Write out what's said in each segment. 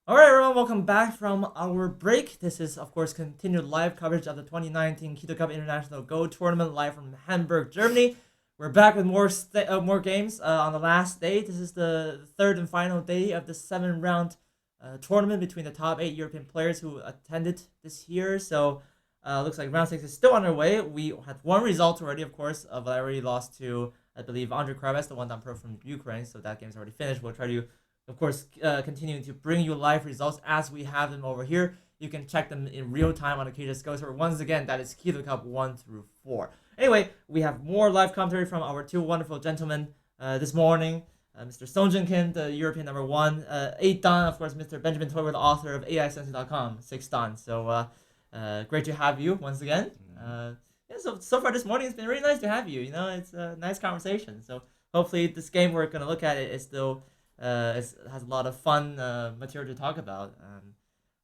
All right, everyone, welcome back from our break. This is, of course, continued live coverage of the 2019 Kido Cup International Go Tournament live from Hamburg, Germany. We're back with more games on the last day. This is the third and final day of the 7 round tournament between the top 8 European players who attended this year. So, looks like round 6 is still underway. We had one result already, of course. Valerie lost to, I believe, Andre Kravets, the one-down pro from Ukraine. So that game's already finished. We'll try to of course, continuing to bring you live results as we have them over here. You can check them in real time on the Kido Scope server. Once again, that is Kido Cup 1 through 4. Anyway, we have more live commentary from our two wonderful gentlemen this morning. Mr. Song Jin Kim, the European number 1. 8 Dan, of course, Mr. Benjamin Toy, the author of AISensei.com, 6 Dan. So, great to have you once again. So far this morning, it's been really nice to have you. It's a nice conversation. So, hopefully, this game we're going to look at is still it has a lot of fun material to talk about.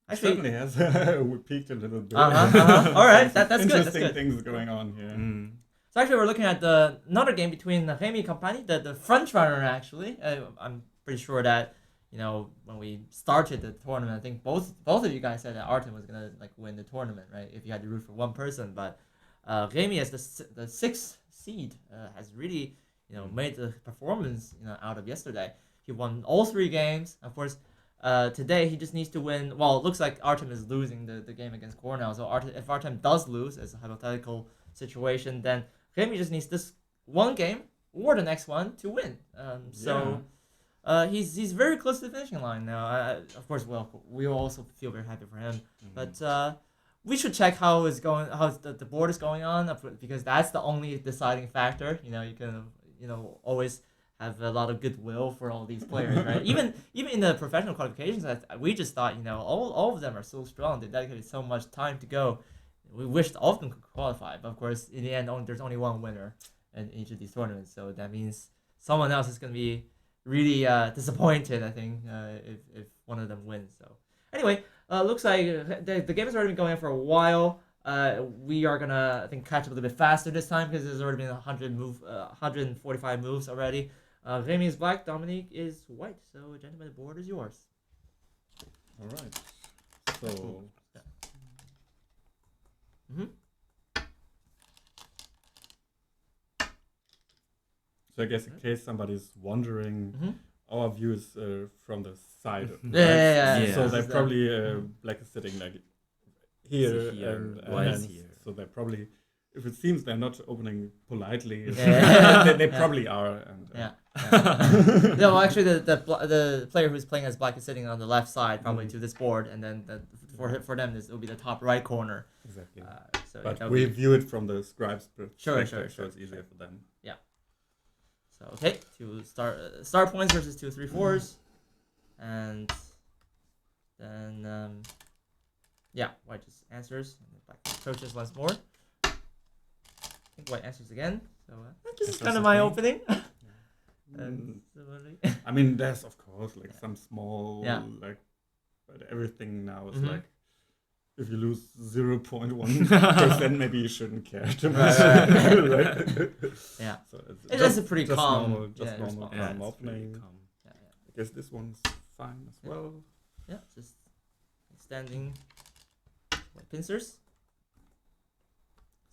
Actually, certainly has. We peaked a little bit. All right, that's good. Interesting things going on here. So actually, we're looking at another game between Rami and Campagnie, the front runner. Actually, I'm pretty sure that when we started the tournament, I think both of you guys said that Artem was gonna win the tournament, right? If you had to root for one person, but Rami as the sixth seed has really made the performance out of yesterday. He won all 3 games. Of course, today he just needs to win. Well, it looks like Artem is losing the game against Cornell. So if Artem does lose, as a hypothetical situation, then Remy just needs this one game or the next one to win. He's very close to the finishing line now. Of course, we also feel very happy for him. But we should check how the board is going on, because that's the only deciding factor. You can always have a lot of goodwill for all these players, right? even in the professional qualifications, we just thought, all of them are so strong. They dedicated so much time to go. We wished all of them could qualify, but of course, in the end, there's only one winner in each of these tournaments. So that means someone else is going to be really disappointed, I think, if one of them wins. So anyway, looks like the game has already been going on for a while. We are gonna, I think, catch up a little bit faster this time because there's already been 145 moves already. Remy is black, Dominik is white. So, gentlemen, the board is yours. All right. So. Yeah. So I guess in case somebody's wondering, our view is from the side. Right? Yeah. So they're probably black is sitting here and white is here. So they probably, if it seems they're not opening politely, they probably are. And, No, actually, the player who's playing as black is sitting on the left side, probably to this board, and then for them this will be the top right corner. Exactly. But we view it from the scribe's perspective, sure, it's easier for them. Yeah. So okay, two star points versus 2 3/4s, and then white just answers, and black approaches once more. I think white answers again. So this is kind of my opening. I mean, there's of course some small but everything now is if you lose 0.1%, maybe you shouldn't care too much. Right? Yeah. So it's a pretty calm, calm opening. I guess this one's fine as well. Yeah, just standing white pincers.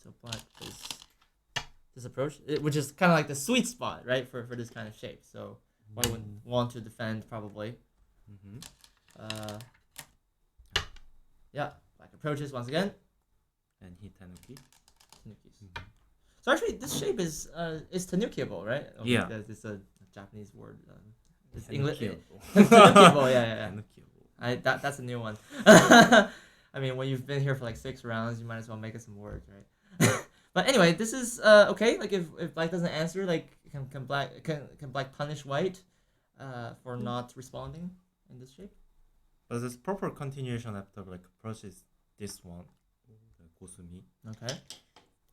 So black is this approach, which is kind of like the sweet spot, right, for this kind of shape. So white would want to defend probably. Black approaches once again. And he tanuki. So actually, this shape is tanukiable, right? Yeah. It's a Japanese word. It's English. Tanukiable. Yeah. That's a new one. I mean, when you've been here for 6 rounds, you might as well make it some words, right? But anyway, this is okay. If black doesn't answer, can black punish white for not responding in this shape? But this proper continuation after approaches this one, the Gosumi. Okay.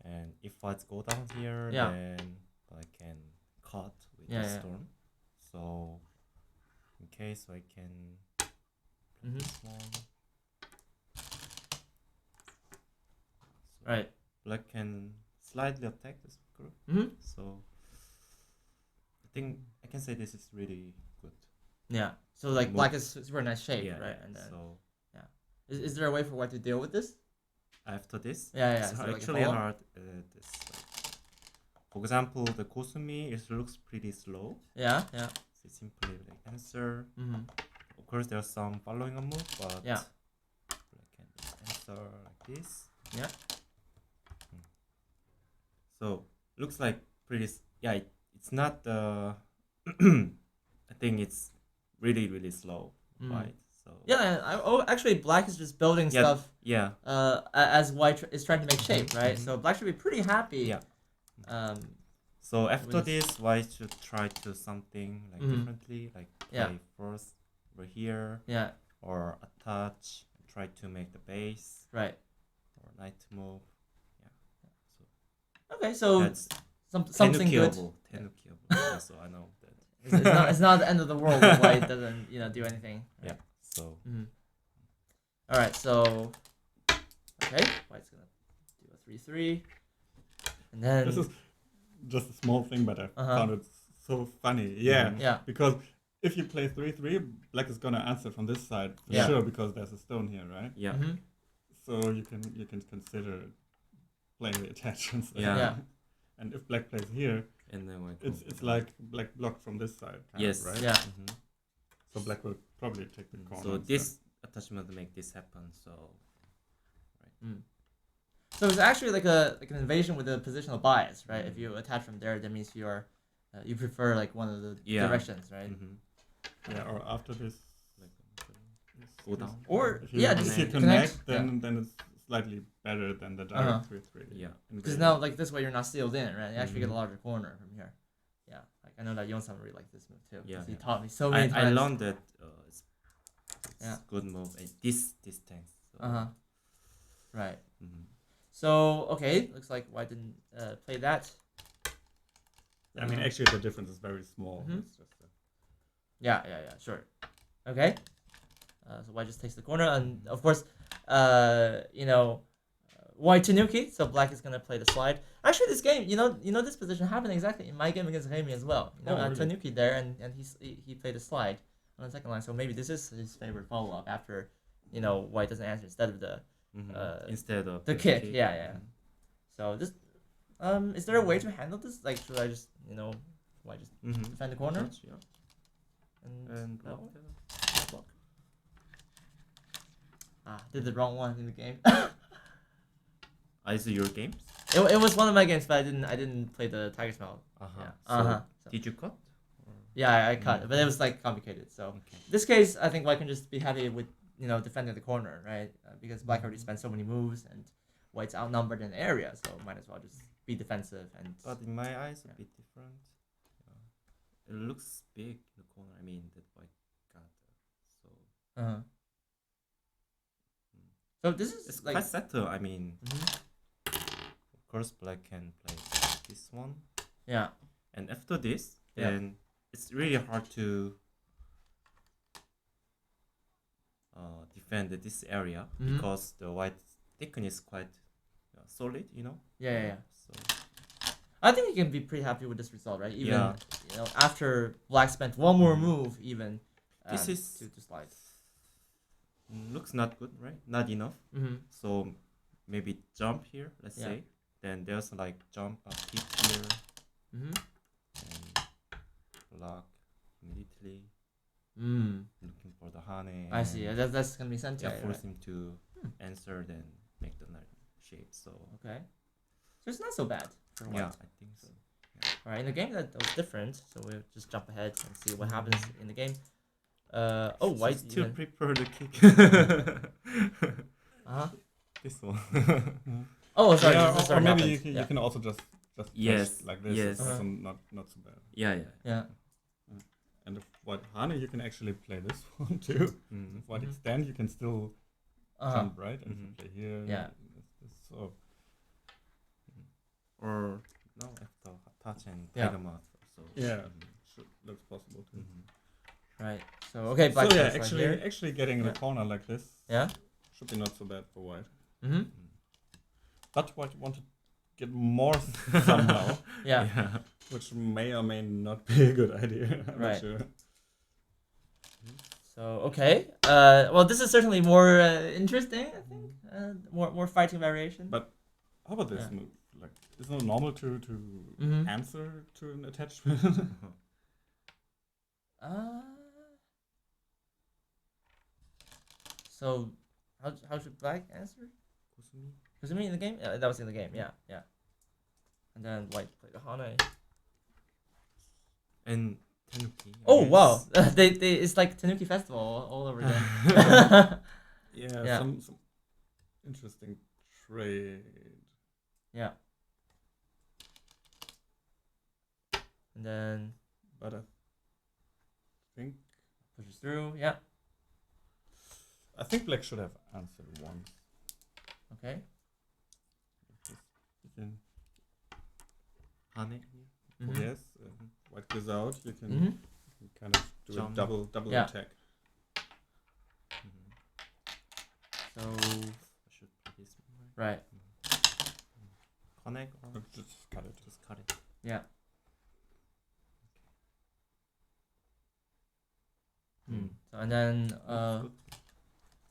And if whites go down here, Yeah. then black can cut with the storm. So in case I can this one. So Right. Black can slightly attack this group. So I think I can say this is really good. Yeah. So like Move. black is super nice shape, Yeah, right? yeah. And then So is there a way for white to deal with this? after this, Yeah. it's Is there, like, a actually follow-up? hard. This, like, for example, the Kosumi, it looks pretty slow. Yeah. So simply like answer. Mm-hmm. Of course, there's some following a move, but Yeah. black can just answer like this. Yeah. So looks like pretty. It's not the. I think it's really slow, right? So Yeah. Actually, black is just building stuff. Yeah. As white is trying to make shape, right? Mhm. So black should be pretty happy. Yeah. Um. So after With this, white should try to something like Mhm. differently, like Yeah. play first over here Yeah. or attach, try to make the base Right. or knight move. Yeah. So Okay. So that's something good. Yeah, so I know that. It's not the end of the world if white doesn't do anything. Right? Yeah. So All right. So okay, white's gonna do a 3-3, and then This is just a small thing, but I Uh-huh. found it so funny. Yeah. Yeah. Because if you play 3-3, black is gonna answer from this side for Yeah. sure because there's a stone here, right? yeah. Mhm. So you can consider playing the attachments. there. Yeah. Yeah. And if black plays here, And then white. it's like black blocked from this side. Kind Yes. Of, right? Yeah. Mhm. So black will probably take the corner. So instead. this attachment make this happen. So So it's actually like an invasion with a positional bias, right? If you attach from there, that means you prefer like one of the Yeah. directions, right? mhm. Yeah. Or after this. Like go down. Or If you, yeah, if just you connect. connect, then it's slightly better than the Uh-huh. direct 3-3. Yeah. Because now like this way you're not sealed in, right? You actually get a Mhm. larger corner from here. Yeah, like I know that Yonsam really likes this move too. 'Cause Yeah, he yeah. taught me so many I times. learned that it's Yeah. good move at this distance. So, Right. mhm. So okay, looks like white didn't play that. I mean, Uh, actually, the difference is very small. Mhm. It's just Yeah, sure. Okay. So white just takes the corner, and of course, white Tanuki. So black is gonna play the slide. Actually, this game, this position happened exactly in my game against Rami as well. Oh, really? Tanuki there, and he played the slide on the second line. So maybe this is his favorite follow up after, white doesn't answer instead of the Mhm. Instead of the kick. kick. Yeah. Mhm. So this, is there a way to handle this? Like, should I just, why just Mhm. defend the corner Touch, yeah. And block. no? Block. Did the wrong one in the game. Is it your games? It was one of my games, but I didn't play the Tiger Smell. Yeah. So, Did you cut? yeah, I cut, but it was like complicated. So Okay. in this case, I think white can just be happy with defending the corner, right? Because black already spent so many moves and white's outnumbered in the area, so might as well just be defensive and. But in my eyes, Yeah. a bit different. It looks big in the corner. I mean, that white got so Uh-huh. So this is it's like. quite settled. I mean, Mhm. of course, black can play this one, Yeah. and after this, Yeah. then it's really hard to defend this area Mhm. because the white thickness is quite solid. Yeah. So I think you can be pretty happy with this result, right? Even Yeah. after black spent one more move, even. This is- to slide. looks not good, right? Not enough. Mm-hmm. So maybe jump here, let's Yeah. say. Then there's like jump up hit here Mm-hmm. and block immediately. Mm. Looking for the hane. I see. That's gonna be sent. Yeah, right? force him to answer, then make the knife shape. So Okay. So it's not so bad for white. yeah, I think so. All right. In the game that was different, so we'll just jump ahead and see what happens in the game. White Still even. prefer the kick. Uh-huh. This one. Oh, sorry. yeah, this or sorry maybe happened. you can also just Yes, press like this. yes. It's also not so bad. yeah. Yeah. And if white Hane, you can actually play this one too. Mm. If white Mhm. extend, you can still Uh-huh. jump right, and if you Mhm. play here, Yeah. So Or no, after touch and Yeah. tiger mouth. So yeah, looks possible too. Mhm. Right. So okay, black So yeah, plays right here. actually getting in Yeah. the corner like this Yeah. should be not so bad for white. Mm-hmm. But white want to get more somehow, Yeah. Yeah. which may or may not be a good idea. I'm Right. not sure. So okay. Well, this is certainly more interesting. I think more fighting variation. But how about this Yeah. move? Like, is it normal to Mhm. answer to an attachment? So how should black answer? Kusumi. Kusumi in the game? Yeah, that was in the game. Yeah, yeah. And then white played the Hane. And Tanuki. I Oh wow! guess. they it's like Tanuki Festival all over again. Yeah, Yeah. some interesting trade. Yeah. And then But I think pushes through. Yeah. black should have answered once. Okay. You can Hane. Mhm. yes, white goes out. You can, Mhm. you can kind of do Jump. a double Yeah. attack. Mhm. So I should play this one, right? right. Connect or Just cut it. just cut it. Yeah. So and then Good.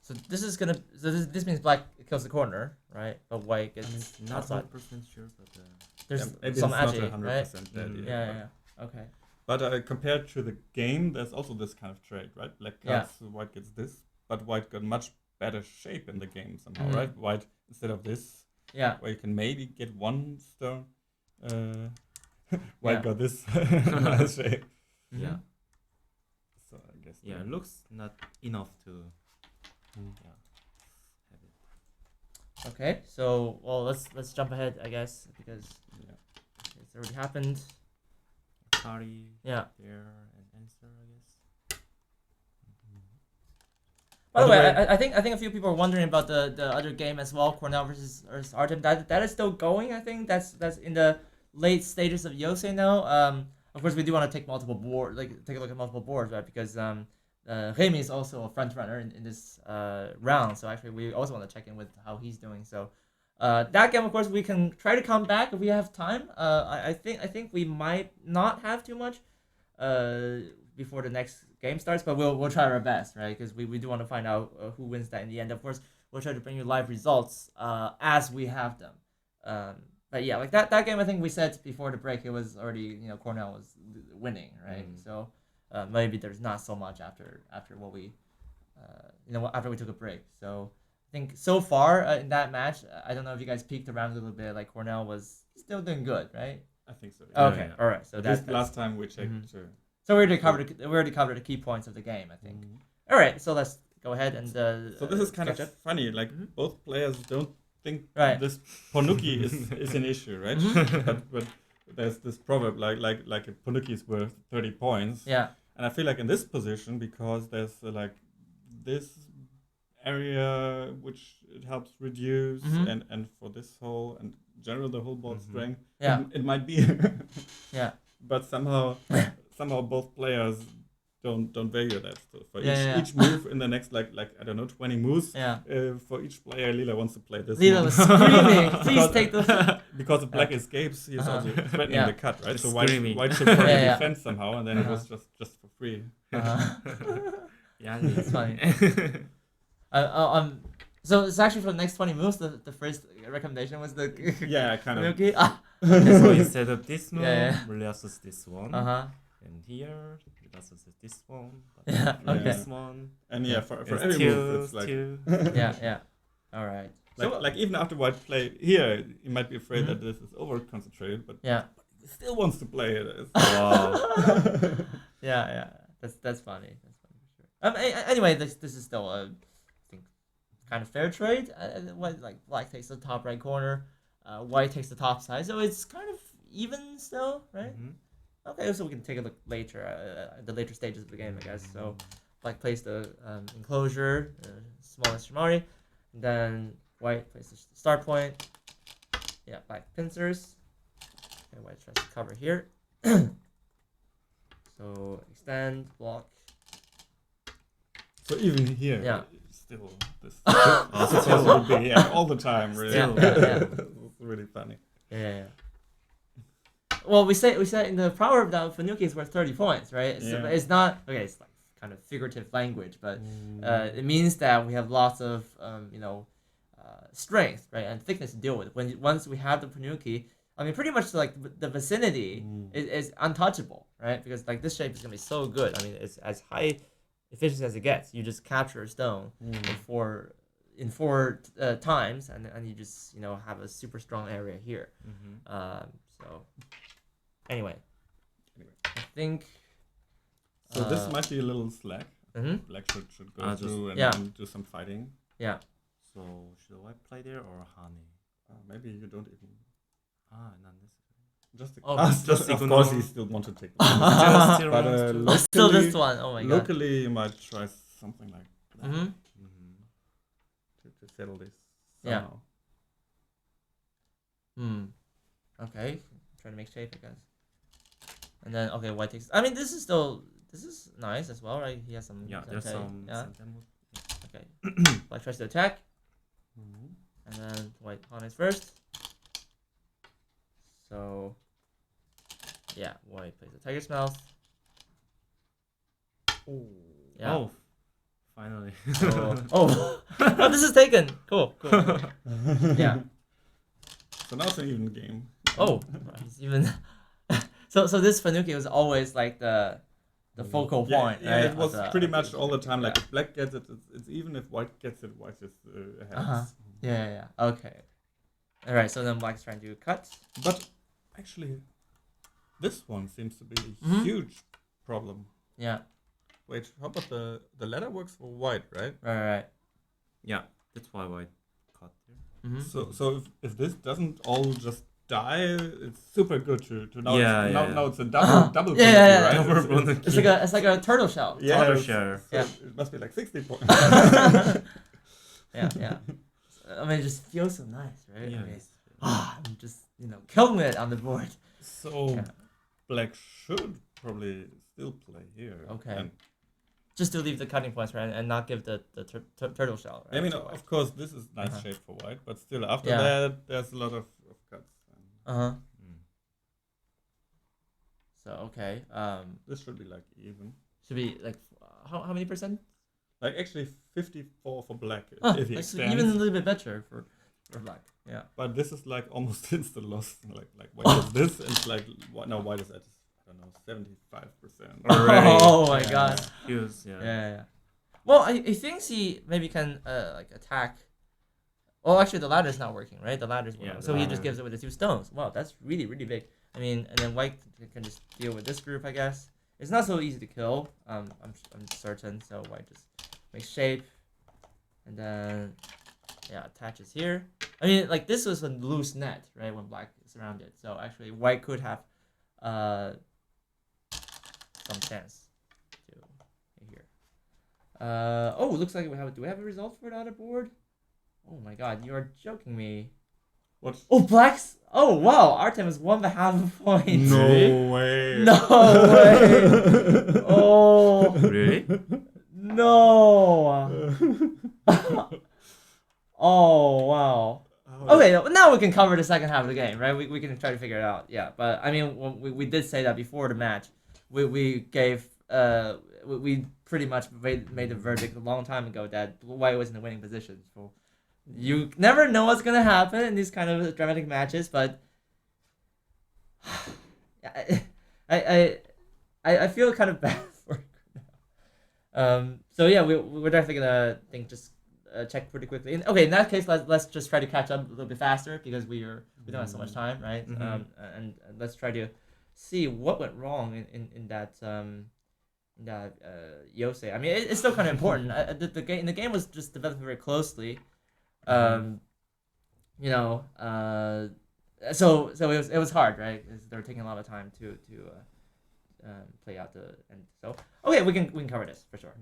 so this means black kills the corner, right? But white gets I'm not outside. 100% sure, but There's maybe some it's not agi, 100% right? dead Mm. yet, Yeah, yeah. Okay. But compared to the game, there's also this kind of trade, right? Black Yeah. cuts, white gets this, but white got much better shape in the game somehow, Mhm. right? White, instead of this, Yeah. where you can maybe get one stone, white Yeah. got this nice shape. Mhm. Yeah. So I guess. Yeah, it looks not enough to Mm. have it. Okay. So well, let's jump ahead, I guess, because Yeah. it's already happened. Party Yeah. there and answer, I guess. By the way, I think a few people are wondering about the other game as well, Cornell versus Artem. That is still going. I think that's in the late stages of Yosei now. Of course, we do want to take multiple board, like take a look at multiple boards, right? Because Rami is also a front runner in this round. So actually, we also want to check in with how he's doing. So that game, of course, we can try to come back if we have time. I think we might not have too much before the next game starts, but we'll try our best, right? Because we do want to find out who wins that in the end. Of course, we'll try to bring you live results as we have them. But yeah, like that game, I think we said before the break, it was already, Cornell was winning, right? Mm. So maybe there's not so much after what we after we took a break. So I think so far in that match, I don't know if you guys peeked around a little bit. Like Cornell was still doing good, right? I think so. Okay, yeah. all right. So At that's least last time we checked. Mhm. So we already covered the key points of the game, I think. All right, so let's go ahead and. So this is kind of catch up. funny. Like both players don't think Right. this Ponuki is an issue, right? but there's this proverb like a Ponuki is worth 30 points. Yeah. And I feel like in this position, because there's like this area which it helps reduce, Mhm. and for this whole and general the whole board strength, Yeah. it might be. Yeah. But somehow both players don't value that. So for Yeah. each move in the next like I don't know 20 moves, Yeah. for each player Lila wants to play this. Lila move. was screaming, "Please take those!" Because if black escapes, he's also threatening Yeah. the cut, right? Just So white screaming. should probably Yeah. defend somehow, and then it was just for free. Yeah, That's funny. So it's actually for the next 20 moves. The first recommendation was the Yeah, kind of. Okay. So instead of this move, Yeah. Relias this one. Uh-huh. And here, Relias this one. But Yeah, for okay. this one. And yeah, for It's every two, move, it's like two. Yeah. All right. like even after white play here, you might be afraid Mhm. that this is over concentrated, but Yeah. he still wants to play it. Wow. Yeah. That's funny. That's funny for sure. Anyway, this is still I think kind of fair trade. Like black takes the top right corner, white takes the top side, so it's kind of even still, right? Mhm. Okay, so we can take a look later at the later stages of the game, I guess. So black plays the enclosure, smallest Shimari, and then white plays the start point. Yeah, black pincers. Okay, white tries to cover here. So extend, block. So even here, Yeah. still this situation would be all the time. Really, Still, yeah. It's really funny. Yeah. Well, we say in the proverb that Fanuki is worth 30 points, right? So Yeah. it's not okay. It's like kind of figurative language, but it means that we have lots of strength, right, and thickness to deal with. Once we have the Panuki, I mean, pretty much like the vicinity is untouchable, right? Because like this shape is gonna be so good. I mean, it's as high efficiency as it gets. You just capture a stone in four times, and you just have a super strong area here. So anyway, I think. So this might be a little slack. Black should go through and do some fighting. Yeah. So should I play there or Honey? Maybe you don't even. Not Just just of ignore. course, you still want to take. Just but still this one. Oh my god. Locally, you might try something like that to settle this somehow. Okay. Try to make shape, I guess. And then white takes. I mean, this is nice as well, right? He has some. There's some. Okay. Black tries to attack. And then white pawn is first. So, yeah, white plays the tiger's mouth. Yeah. Oh, finally. Oh, this is taken. Cool. Yeah. So now it's an even game. Oh, he's even. So this Fanuki was always like the focal point. Yeah, right? it was pretty much all the time. Like if black gets it, it's even. If white gets it, white just has. Yeah. Okay. All right. So then black's trying to cut. But actually, this one seems to be a huge problem. Yeah. Wait, how about the ladder works for white, right? Right. Yeah, that's why white cut here. So if this doesn't all just die, it's super good to now. Now it's a double. Yeah. Right? It's like a turtle shell. Yeah, Turtle shell. So it must be like 60 points. Yeah. I mean, it just feels so nice, right? Yeah. I mean, I'm just killing it on the board. So black should probably still play here. Okay. And just to leave the cutting points, right, and not give the turtle shell. Right, I mean, of course, this is nice shape for white, but still after that, there's a lot of cuts. So okay. This should be like even. Should be like how many percent? Like actually 54 for black if he That's extends. even a little bit better for black. Yeah. But this is like almost instant loss. Like white is this, and it's like white is at 75%. Oh my god. Yeah. Well, I think he maybe can like attack. Well, actually, the ladder is not working, right? The ladder's working, so he just gives it with the 2 stones. Wow, that's really big. I mean, and then white can just deal with this group, I guess. It's not so easy to kill. I'm certain. So white just makes shape, and then attaches here. I mean, like this was a loose net, right? When black is surrounded, so actually white could have some chance to here. Looks like we have. Do we have a result for the other board? Oh my god, you are joking me. What? Oh, black's. Oh wow, Artem is 1.5 points. No way. No way. Oh. Really? No. Oh wow. Okay, now we can cover the second half of the game, right? We can try to figure it out. Yeah, but I mean, we did say that before the match. We gave we pretty much made the verdict a long time ago that white was in the winning position. So you never know what's gonna happen in these kind of dramatic matches, but I feel kind of bad for it now. So yeah, we're definitely gonna check pretty quickly. Okay, in that case, let's just try to catch up a little bit faster because we don't have so much time, right? And let's try to see what went wrong in that Yosei. I mean, it's still kind of important. The game was just developed very closely. So it was hard, right? They were taking a lot of time to play out the end. So okay, we can cover this for sure.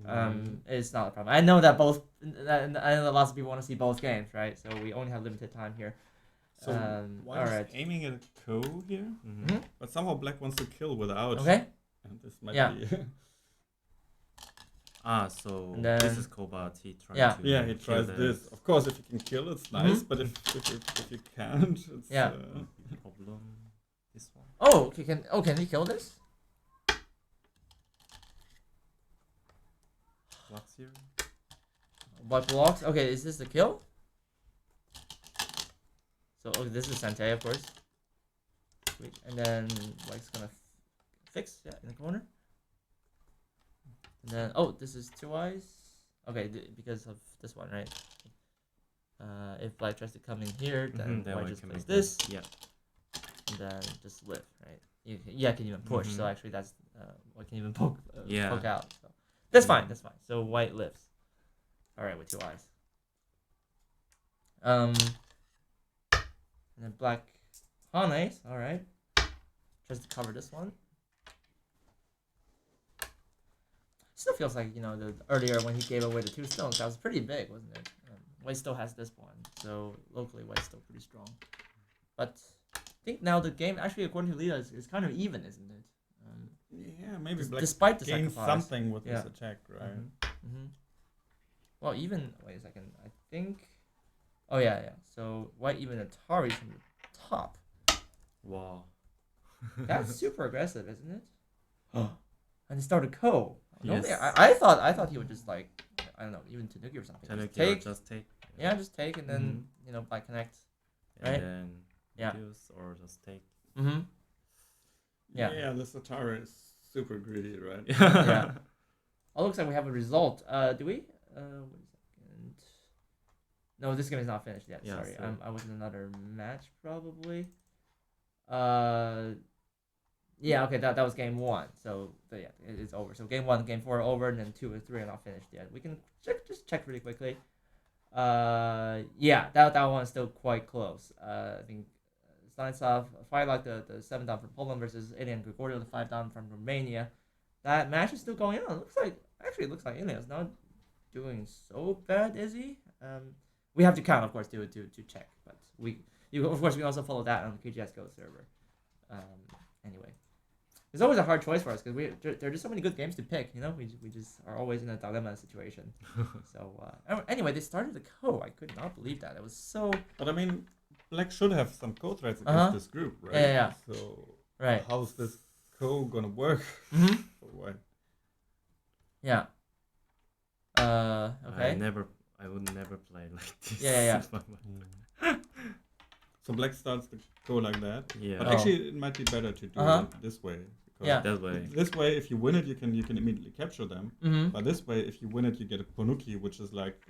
It's not a problem. I know that I know that lots of people want to see both games, right? So we only have limited time here. So white is aiming at a ko here, but somehow black wants to kill without. Okay. And this might be. So then, this is Kobat. He tries. Yeah, he tries this. Of course, if you can kill, it's nice. But if you can't, it's problem. This one. Oh, can he kill this? blocks here. White blocks. Okay, is this the kill? So this is Sante, of course. Sweet. And then white's gonna fix in the corner. And then this is 2 eyes. Okay, because of this one, right? If black tries to come in here, then white just plays this. Yeah. And then just live, right? You can even push. So actually, that's white can even poke out. So that's fine. That's fine. So white lives. All right, with 2 eyes. And then black Hane. All right. Tries to cover this one. Still feels like the earlier when he gave away the 2 stones, that was pretty big, wasn't it? White still has this one, so locally white's still pretty strong. But I think now the game actually, according to Lita, is kind of even, isn't it? Yeah, maybe black despite the gains sacrifice. something with this attack, right? Well, even wait a second. I think. Oh yeah. So white even Atari from the top. Wow. That's super aggressive, isn't it? And he started Ko. Yes. I thought he would just like I don't know, even Tanuki or something. Just take. Yeah, just take and then black connect. Right? And then reduce or just take. Yeah. This Atari is super greedy, right? Yeah. Oh, looks like we have a result. Do we? Wait a second. No, this game is not finished yet. Yeah, Sorry, so I was in another match probably. Yeah. Okay, that was game 1. So it's over. So game 1, game 4 are over, and then 2 and 3 are not finished yet. We can check really quickly. Yeah, that one is still quite close. I think Stanislav Firelike, the 7 down from Poland versus Alien Gregorio, the 5 down from Romania. That match is still going on. Looks like Ilia's not doing so bad, is he? We have to count, of course, to check. But we can also follow that on the KGS Go server. Anyway, it's always a hard choice for us because there are just so many good games to pick. We just are always in a dilemma situation. So anyway, they started the Ko. I could not believe that. It was so. But I mean, black should have some co threats against this group, right? Yeah. So right. How's this Ko gonna work? For white? Yeah. Okay. I would never play like this. Yeah. So black starts the Ko like that. Yeah. But actually, it might be better to do it this way. That way. This way, if you win it, you can immediately capture them. But this way, if you win it, you get a Ponuki, which is like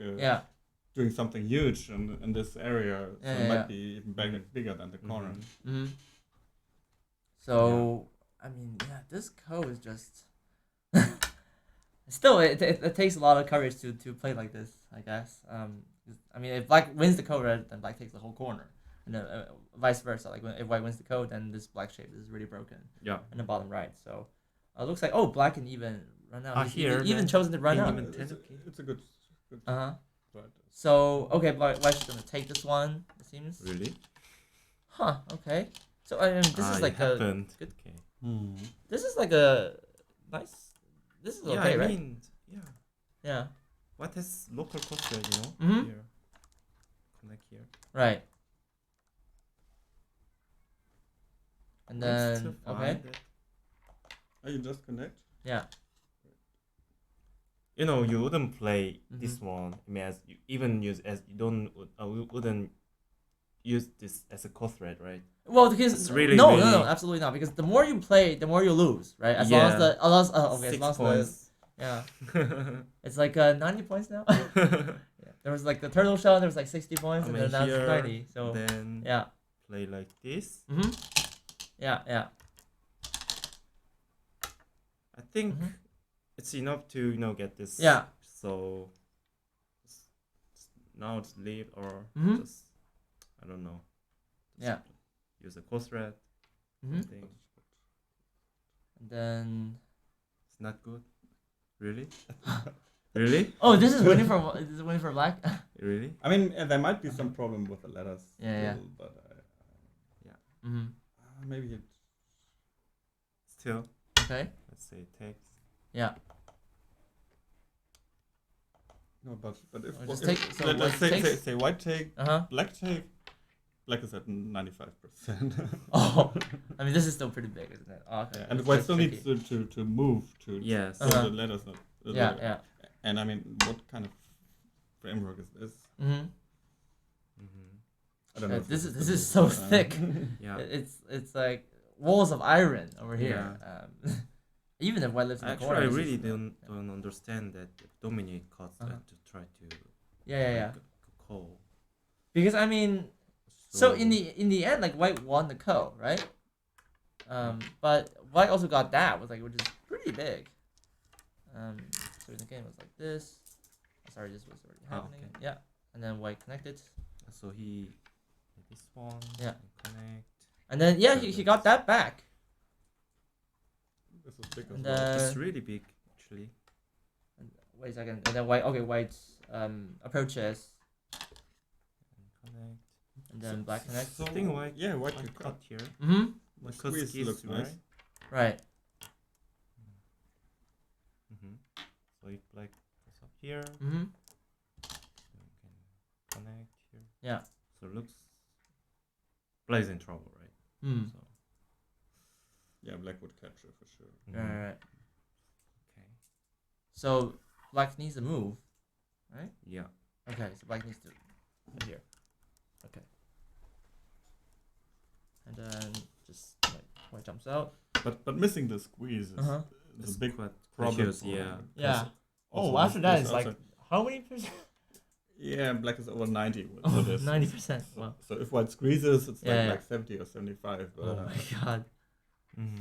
doing something huge in this area. So it might be even bigger than the corner. So I mean, this Ko is just. Still, it takes a lot of courage to play like this, I guess. I mean, if black wins the Ko, then black takes the whole corner, and then vice versa. Like if white wins the Ko, then this black shape is really broken. Yeah. In the bottom right, so it looks like black can even run out. Here even chosen to run out. It's a good. Right. Right. So white's just gonna take this one. It seems. Really? Huh. Okay. So I mean, this is like a good. Okay. This is like a nice. This is okay, right? Yeah. What has local cost rate, Here. Connect here. Right. And then You just connect? Yeah. You wouldn't play this one. I mean, you wouldn't use this as a cost rate, right? Well, because it's really, no, absolutely not. Because the more you play, the more you lose, right? As long as 6 points. It's like 90 points now. There was like the turtle shell, there was like 60 points, and then now it's 90. So then play like this. Yeah. I think it's enough to get this. Yeah. So now it's lead or just I don't know. Just use a cost rate. I think. And then it's not good. Really? Really? Oh, this is winning for black. Really? I mean, there might be some problem with the letters. Yeah. But yeah. Maybe it. Still. Okay. Let's say takes. Yeah. No, but if let's say white take, black take. Black is at 95%. Oh, I mean, this is still pretty big, isn't it? Oh, okay. And white still needs to move to. Yes. So the letters not. Yeah. And I mean, what kind of framework is this? Mm-hmm. I don't know. This is so thick. Yeah. It's like walls of iron over here. Yeah. Even if white lives in the Actually, corner. I it's really just, don't understand that Dominik cuts that to try to Yeah. call. Because I mean, so in the end, like white won the ko, right? But white also got that, which is pretty big. So in the game it was like this. Sorry, this was already happening. Okay. Yeah, and then white connected. So he did this one. Yeah. And connect. And then he got that back. This is big as And well. It's really big, actually. Wait a second. And then white approaches. And connect. And then black connects. So, I think white. yeah, white White could cut here. Mm-hmm. The Cut squeeze skis, looks nice. Right. So if black goes up here, Mm-hmm. so we can connect here. Yeah. So it looks black is in trouble, right? Mm. So Yeah, black would capture for sure. Right. Okay. So black needs to move, right? Yeah. Okay. So black needs to right here. Okay. And then just like white jumps out. But missing the squeeze is Uh-huh. the big quite problem. precious, for yeah. him. Yeah. Also, After this- that this it's like also- how many percent? yeah, black is over 90 with Oh, this. 90%. Wow. So if white squeezes, it's Yeah, like 70 or 75. But, Oh my god.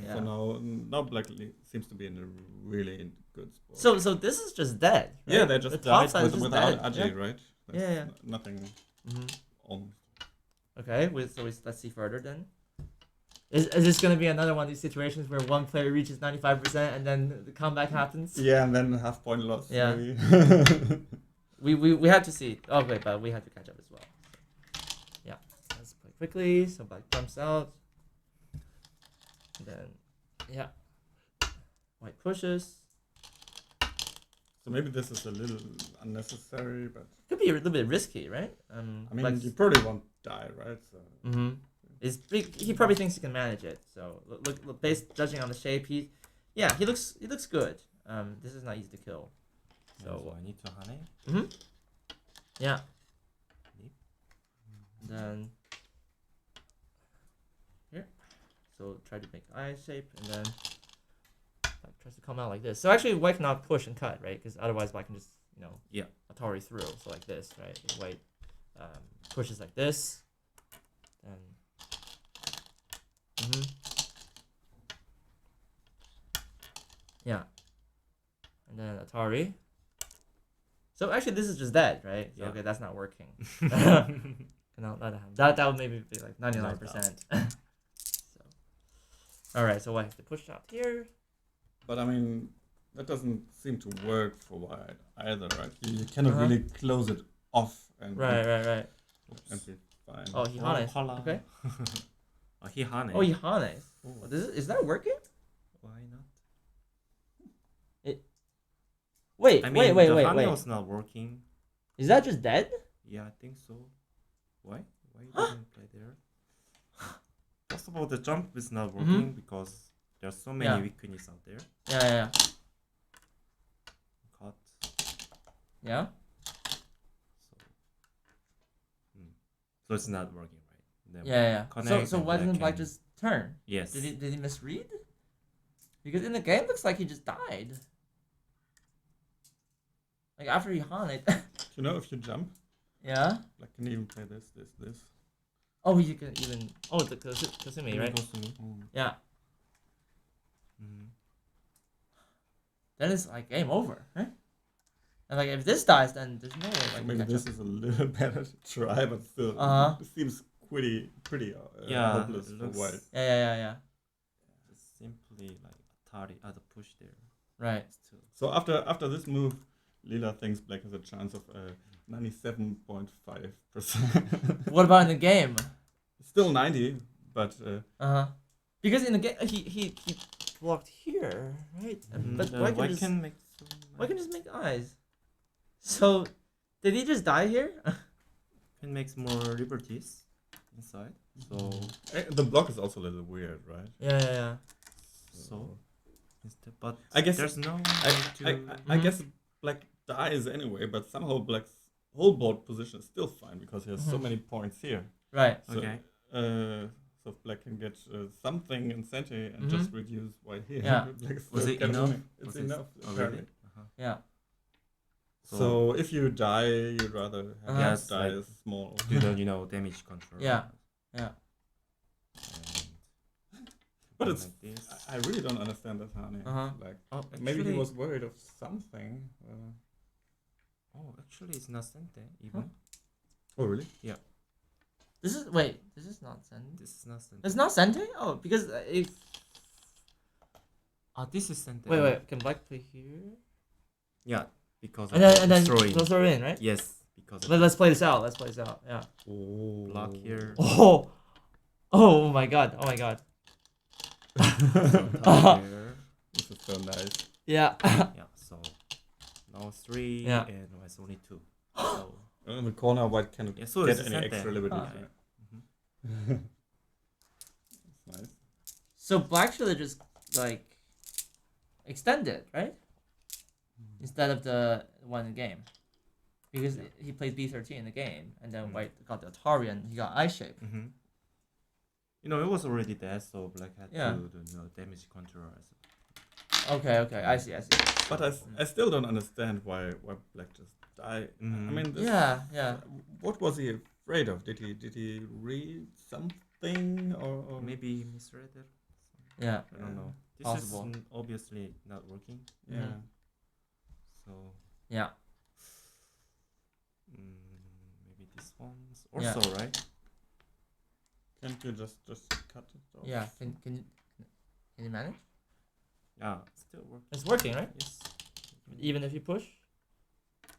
Yeah. So now black seems to be in a really good spot. So this is just dead. Right? yeah, they just the top died side is just without dead. Aji, right? That's Yeah. Nothing Mm-hmm. on. Okay. Let's see further then. Is this gonna be another one of these situations where one player reaches 95% and then the comeback happens? Yeah, and then half point loss. Yeah. Maybe. We have to see. Okay, but we have to catch up as well. Yeah. Let's play quickly. So black jumps out. And then yeah. White pushes. So maybe this is a little unnecessary, but Could be a little bit risky, right? I mean, black's- you probably won't die, right? So Mm-hmm. He probably thinks he can manage it. So look based judging on the shape, he looks good. This is not easy to kill. So I need to hane. Mm-hmm. Yeah. Yep. Then here. So try to make eye shape and then black tries to come out like this. So actually white cannot push and cut, right? Because otherwise white can just, Yeah. Atari through. So like this, right? White pushes like this. Then yeah. And then Atari. So actually this is just dead, right? So, Yeah. okay, that's not working. No, that would maybe be like 99%. So alright, so I have to push out here. but I mean, that doesn't seem to work for white either, right? You cannot Uh-huh. really close it off and Right. and be fine. Oh, he Hane. Hala. Okay. Oh, he hane. Oh, he Hane. Oh, is that working? Why not? Wait, I mean, wait. the hane was not working. Is that just dead? Yeah, I think so. Why? Why you didn't play there? First of all, the jump is not working because there's so many Yeah. weaknesses out there. Yeah. Cut. Yeah. So it's not working, right? Then Yeah. connect So and why black didn't Black can- just turn? Yes. Did he misread? Because in the game, looks like he just died. Like after he Hane. You know, if you jump, Yeah. like can even play this. Oh, you can even. Oh, the Kasumi, right? Kasumi. Yeah. Mhm. Then it's like game over, right? And like if this dies, then there's no way. So Like maybe catch this up. is a little better to try, but still, Uh-huh. it seems pretty Yeah, hopeless it for looks- white. Yeah. It's simply like Atari at the push there. Right. Still. So after this move, Lila thinks black has a chance of 97.5%. What about in the game? Still 90, but Because in the game he blocked here, right? But Why why can make so Why can just make eyes? So, did he just die here? can make more liberties inside. So the block is also a little weird, right? Yeah. so instead, but I guess there's no way I to. guess black dies anyway, but somehow Black's whole board position is still fine because he has so many points here. Right. So, Okay. So Black can get something in center and just reduce white here. Yeah. Was it enough? It's Was it- enough, Oh, apparently. really? Uh-huh. Yeah. So if you die, you'd rather have Yes, die like- small. Do the damage control. Yeah. Yeah. And But go it's like this. I really don't understand that, honey. Like Oh, maybe he actually- was worried of something. Oh, actually, it's not center even. Oh really? This is not Sente. This is not center. It's not Sente? Oh, because if This is center. wait, can Black play here? Yeah, because And of then throwing. they'll throw it in, right? Yes, because of Let's play this out. Yeah. Oh. block here. Oh my god. Oh my god. Top here. This is so nice. Yeah. Yeah, so now 3 Yeah. and now it's only 2. So In the corner, white cannot Yeah, so get it's any center. extra liberty. Ah. That's nice. So Black should have just like extended, right? Instead of the one in the game. Because he played B13 in the game, and then White got the Atari and he got Ice Shape. you know, it was already there, so Black had Yeah. to do damage control as well. Okay, I see. But I still don't understand why Black just died. I mean, this, Yeah. What was he afraid of? Did he read something or Maybe he misread it. Yeah. I don't know. This Possible. is obviously not working. yeah? So Yeah. maybe this one's also right. Can't you just cut it off? Yeah. Can you manage? Yeah, still working. It's working, right? Yes. Even if you push?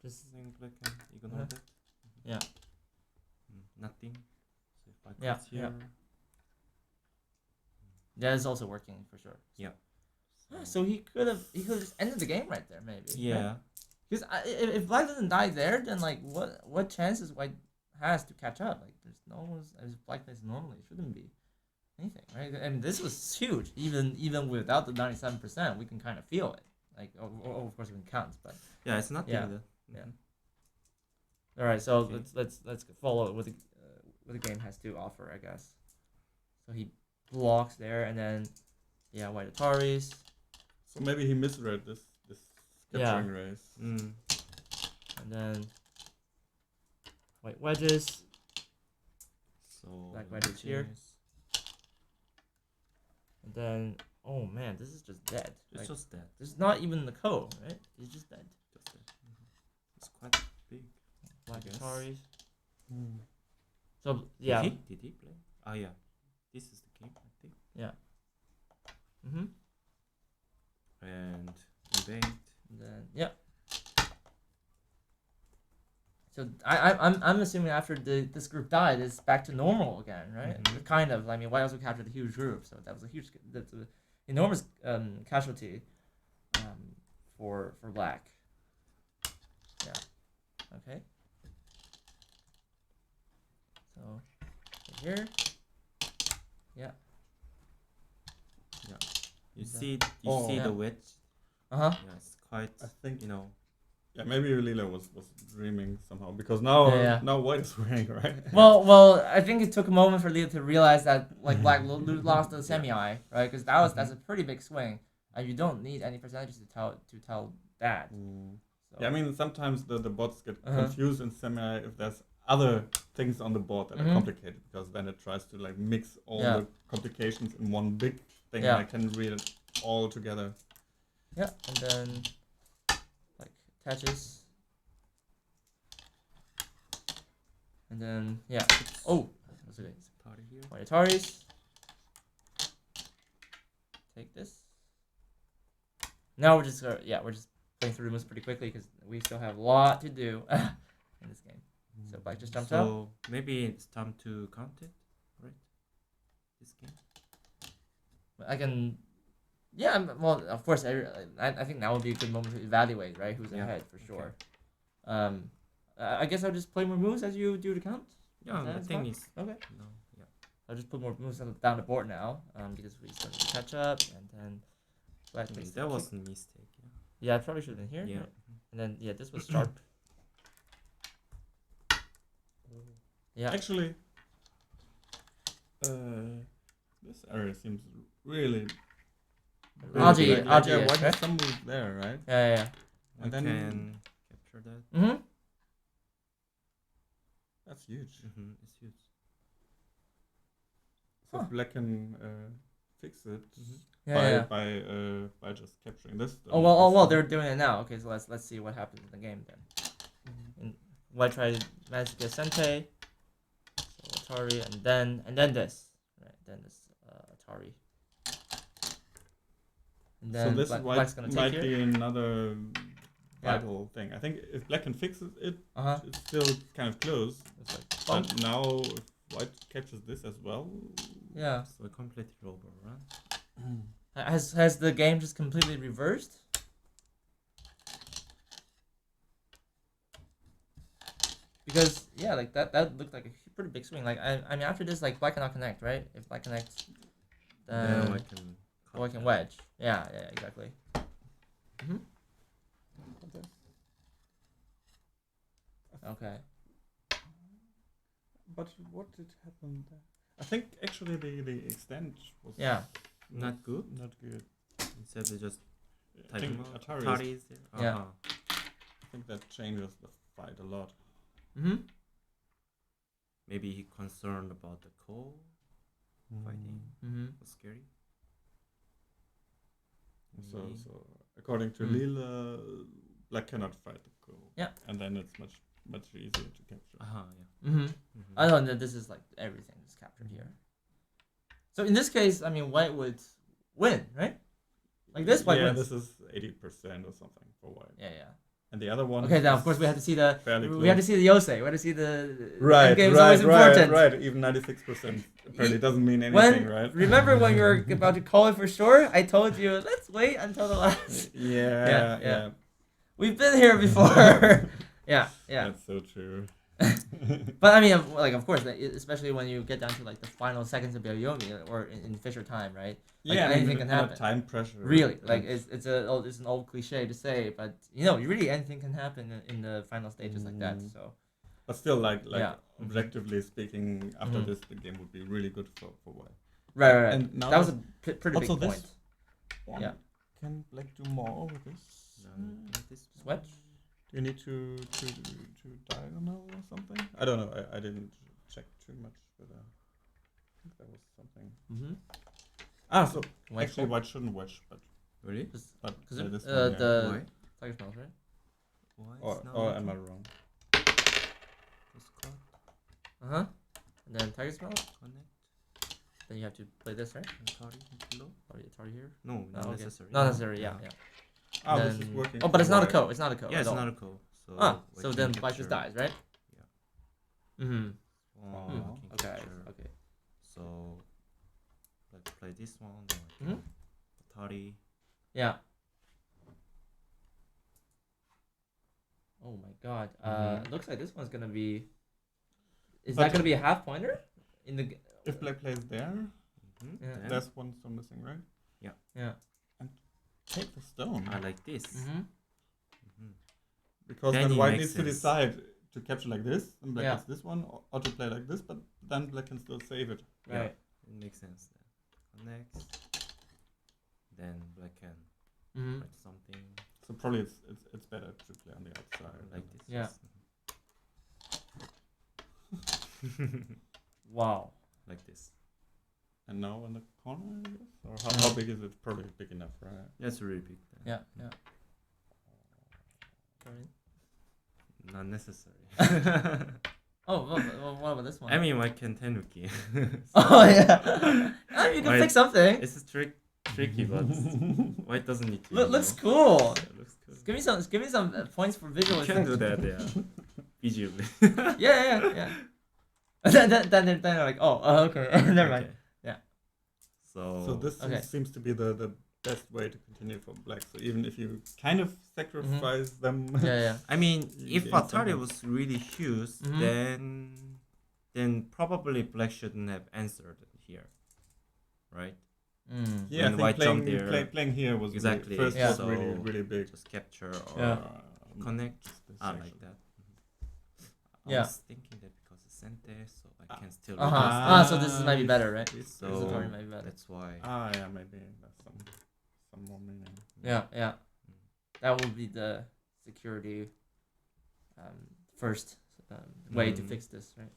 Just I think Black can ignore that. Yeah. Nothing. So if I Yeah, cut here. that is also working for sure. Yeah. So he could have just ended the game right there, maybe. Yeah. Because if Black doesn't die there, then like what chances White has to catch up? Like there's no as Black plays normally, it shouldn't be anything, right? I mean this was huge. Even without the 97%, we can kind of feel it. Like of course it can count, but Yeah, it's not Yeah. even Yeah. all right. So Okay. let's follow what the game has to offer, I guess. So he blocks there, and then White Ataris. So maybe he misread this scattering race. And then White wedges. So Black wedges here. And then, oh man, this is just dead. It's Like, just that. there's not even the code, right? It's just dead. Just that. It's quite big. Black guess. Ataris. So yeah. Did he play? Oh yeah. This is the game, I think. Mm-hmm. And invade. And then So I'm assuming after this group died, it's back to normal again, right? Mhm. Kind of. I mean, White also captured a huge group, so that's an enormous casualty for Black. Yeah. Okay. So here. Yeah. You Yeah. see Yeah. the wedge? Uh-huh. Yeah, it's quite I think you know. maybe Lila was dreaming somehow because now White is winning, right? Well, I think it took a moment for Leo to realize that like Black lost the semi, right? Because that's a pretty big swing, and you don't need any percentages to tell that. So, Yeah, I mean sometimes the bots get Uh-huh. confused in semi if there's other things on the board that Mhm. are complicated because then it tries to like mix all Yeah. the complications in one big thing Yeah. and I can read it all together. yeah, and then like attaches, and then that's okay. Party here. White Ataris. Take this. Now we're just playing through the moves pretty quickly because we still have a lot to do in this game. So Black just jumped out. So maybe it's time to count it, right? This game. I can, well, of course, I think that would be a good moment to evaluate, right? Who's Yeah, ahead for okay. sure. I guess I'll just play more moves as you do the count. Yeah, That's the thing fine. is, Okay. no, yeah. I'll just put more moves down the board now, because we still need to catch up, and then Black takes the That kick. was a mistake. Yeah, I probably should have been here. Yeah. right? And then this was sharp. Yeah. Actually, this area seems really. Oddly, why right? did some move there, right? Yeah. I And then can capture that. Mm-hmm. that's huge. It's huge. So Huh. Black can fix it Yeah. by just capturing this. Oh well, they're doing it now. Okay, so let's see what happens in the game then. White try manage to get Sente, so Atari, and then this, right? Then this Atari. And then so this Black's gonna take might here. be another vital thing. I think if Black can fix it, it's still kind of close. It's like But now if White captures this as well. yeah. So a complete robber, right? Has the game just completely reversed? Because like that looked like a pretty big swing. Like I mean after this like Black cannot connect, right? If Black connects, Then then White can wedge. Yeah, exactly. Okay. But what did happen there? I think actually the extent was Not good. Not good. Instead they just I think Atari Atari is there. Yeah. I think that changes the fight a lot. Maybe he concerned about the coal fighting. Was scary. So according to Lila, Black cannot fight the coal. Yeah. And then it's much easier to capture. I don't know. This is like everything is captured here. So in this case, I mean, White would win, right? Like this, White wins. This is 80% or something for White. Yeah. And the other one. Okay, then of course we have to see the fairly Yosei. We have to see the right. game is always important. Right. Even 96% apparently doesn't mean anything, right? Remember when you were about to call it for sure? I told you let's wait until the last. Yeah. We've been here before. yeah. That's so true. But I mean, like of course, especially when you get down to like the final seconds of Yomi or in Fisher time, right? Like, anything can happen. Time pressure. Really, like it's an old cliche to say, but really anything can happen in the final stages like that. So. But still, like objectively speaking, after this, the game would be really good for White. Right. And now that was a pretty big point. Yeah. Can Black do more with this? Switch? Do you need to diagonal or something? I don't know. I didn't check too much, but I think there was something. So actually, White shouldn't wedge, but really? Because this the tiger smells, right? Or am I wrong? And then tiger smells. Connect. Then you have to play this, right? Atari here. No, not necessary. Not necessary. Yeah. This is working. Oh, but it's not a co. It's not a co. Yeah, it's not a co. So then White just dies, right? Yeah. Okay. So let's play this one. Then Atari. Yeah. Oh my God. It looks like this one's gonna be. Is that gonna be a half pointer? If Black plays there, there's one still missing, right? Yeah. And take the stone. I like this. Because Then then it White makes needs to sense. decide to capture like this, and Black gets this one, or to play like this, but then Black can still save it. Right. It makes sense then. Connect. Then Black can write something So probably it's better to play on the outside. like this. Yeah. Wow. Like this. And now in the corner, I guess? Or how big is it? Probably big enough, right? That's really big. Then. Yeah. Not necessary. Oh, well, what about this one? I mean, White can tenuki. Oh yeah. You can fix something. It's tricky, but White doesn't need to. Looks cool. Yeah, looks cool. Give me some points for visual You effects. can do that, yeah. Visually. Yeah. then they're like, okay, never mind. Okay. Yeah. So this Okay. seems to be the best way to continue for Black. So even if you kind of sacrifice them, Yeah. I mean, You if gain Atari something. was really huge, then probably Black shouldn't have answered here, right? yeah, I When think White jumped there, playing here was exactly. first Yeah. was So really big. just capture or Yeah. connect. This Like section. that. Yeah. I was thinking that because it's center, so I can still. Uh huh. reduce So this is maybe better, right? This So This is already maybe better. that's why. yeah, maybe there's some more meaning. Yeah. That will be the security first way to fix this, right?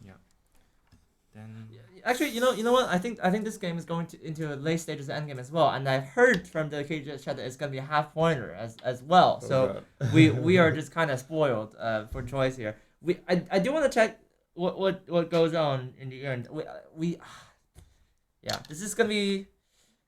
Then Actually, you know what? I think this game is going into a late stages of endgame as well, and I've heard from the KJ chat that it's gonna be a half pointer as well. So we are just kind of spoiled for choice here. I do want to check what goes on in the end. Yeah, this is gonna be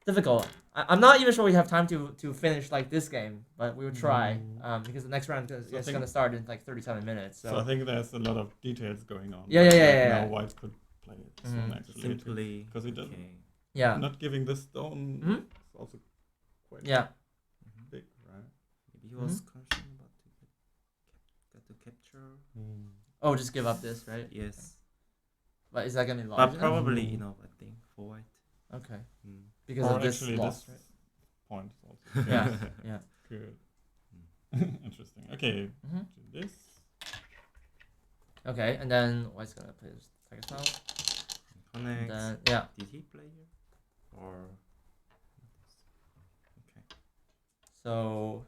difficult. I'm not even sure we have time to finish like this game, but we will try because the next round is gonna start in like 37 minutes. So I think there's a lot of details going on. Yeah. Now White could play this one actually. simply Because he doesn't. Yeah. Not giving the stone is also quite big, right? Maybe he was concerned about to capture. Oh, just give up this, right? Yes. But is that gonna be large But enough? probably enough, I think, for White. Okay. Because Or of this actually loss, this right? point is also. Yeah. Good. Interesting. Okay. Mhm. Do this. Okay, and then White's gonna play this second style. Connect. And then Did he play here? Or okay. So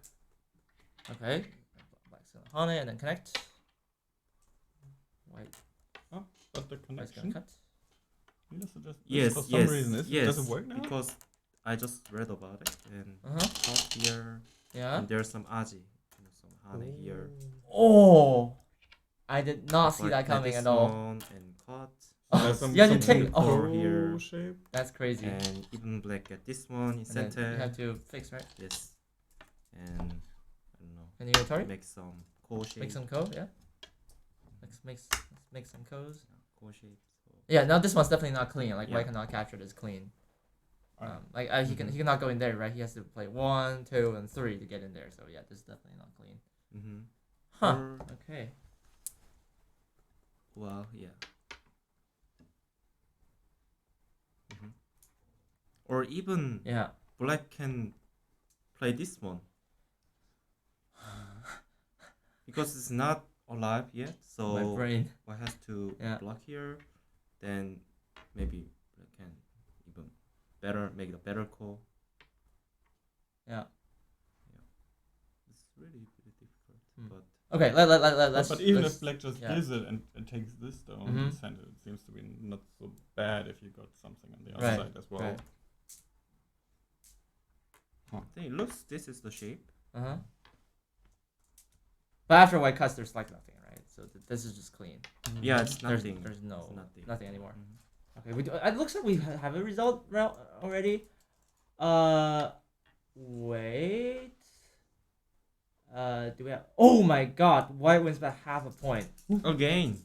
okay. Black's gonna hone it and then connect. White But the White's connection. gonna cut. You suggest Yes, for some reason it yes. doesn't work now. Because I just read about it and Uh-huh. caught here Yeah. and there's some aji, some hane here. Oh, I did not see Like that coming this at all. one and caught. Oh, There's some, yeah, you some take. toe Or here. shape. That's crazy. And even black get this one in And then center. you have to fix, right? Yes. And I don't know. Can you go Tori? Make some core shape. Make some code, yeah. Let's make some codes. Core shape. So Yeah, now this one's definitely not clean. Like Yeah. White cannot capture this clean. Alright. He cannot go in there, right? He has to play 1, 2, and 3 to get in there. So yeah, this is definitely not clean. Mm-hmm. Huh. Or, Okay. well, yeah. Or even Yeah. black can play this one because it's not alive yet. So My brain. white has to Yeah. block here. Then maybe black can even make a better call. Yeah. It's really difficult, but Okay. Let's. But even let's, if black just yeah. gives it and takes this stone in the center, it seems to be not so bad if you got something on the other Right, side as well. right. then it looks this is the shape. But after White cuts, there's like nothing, right? So this is just clean. Yeah, it's nothing. There's no It's nothing anymore. Mhm. Okay. It looks like we have a result already. Wait. Do we have? Oh my God! White wins by half a point. Again.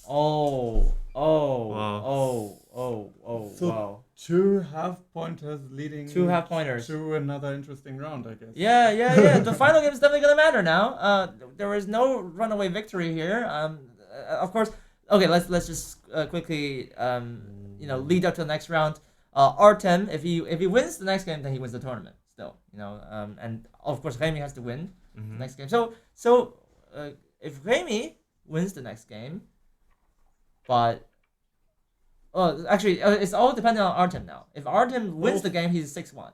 Oh. So- Wow. 2 half-pointers leading 2 half-pointers. to another interesting round, I guess. Yeah. The final game is definitely gonna matter now. There is no runaway victory here. Of course. Okay, let's just quickly lead up to the next round. Artem, if he wins the next game, then he wins the tournament. Still, and of course Rami has to win the next game. So if Rami wins the next game, but actually it's all dependent on Artem now. If Artem wins the game, he's 6-1.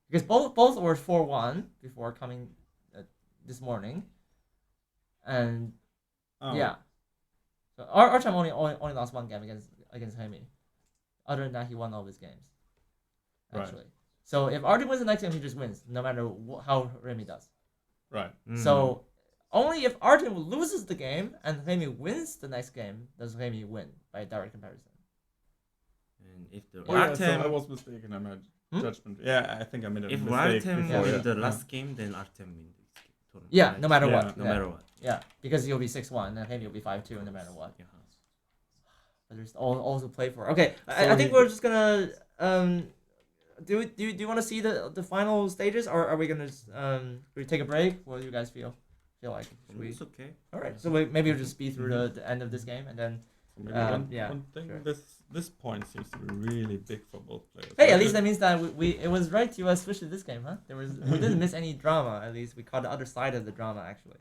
Because both were 4-1 before coming this morning, and yeah. So Artem only lost 1 game against Rami. Other than that, he won all of his games. Actually. Right. So if Artem wins the next game, he just wins, no matter how Remy does. Right. So only if Artem loses the game and Remy wins the next game does Remy win by direct comparison. And if the Oh, yeah, Artem, so I was mistaken. I made judgment. Yeah, I think I made a if mistake Artem before. win the last game, then Artem win this tournament. Yeah, right? no matter Yeah. what. No yeah. matter what. Yeah, because he'll be 6-1 and Remy will be 5-2 no matter what. Yeah. But there's all to play for. Okay, So I think we're just gonna do you want to see the final stages, or are we gonna just, we take a break? What do you guys feel like? Should we? It's okay. All right, so maybe we'll just speed through the end of this game, and then So maybe Yeah, one thing. sure. This point seems to be really big for both players. Hey, Like at least that means that we it was right to switch to this game, huh? We didn't miss any drama. At least we caught the other side of the drama actually.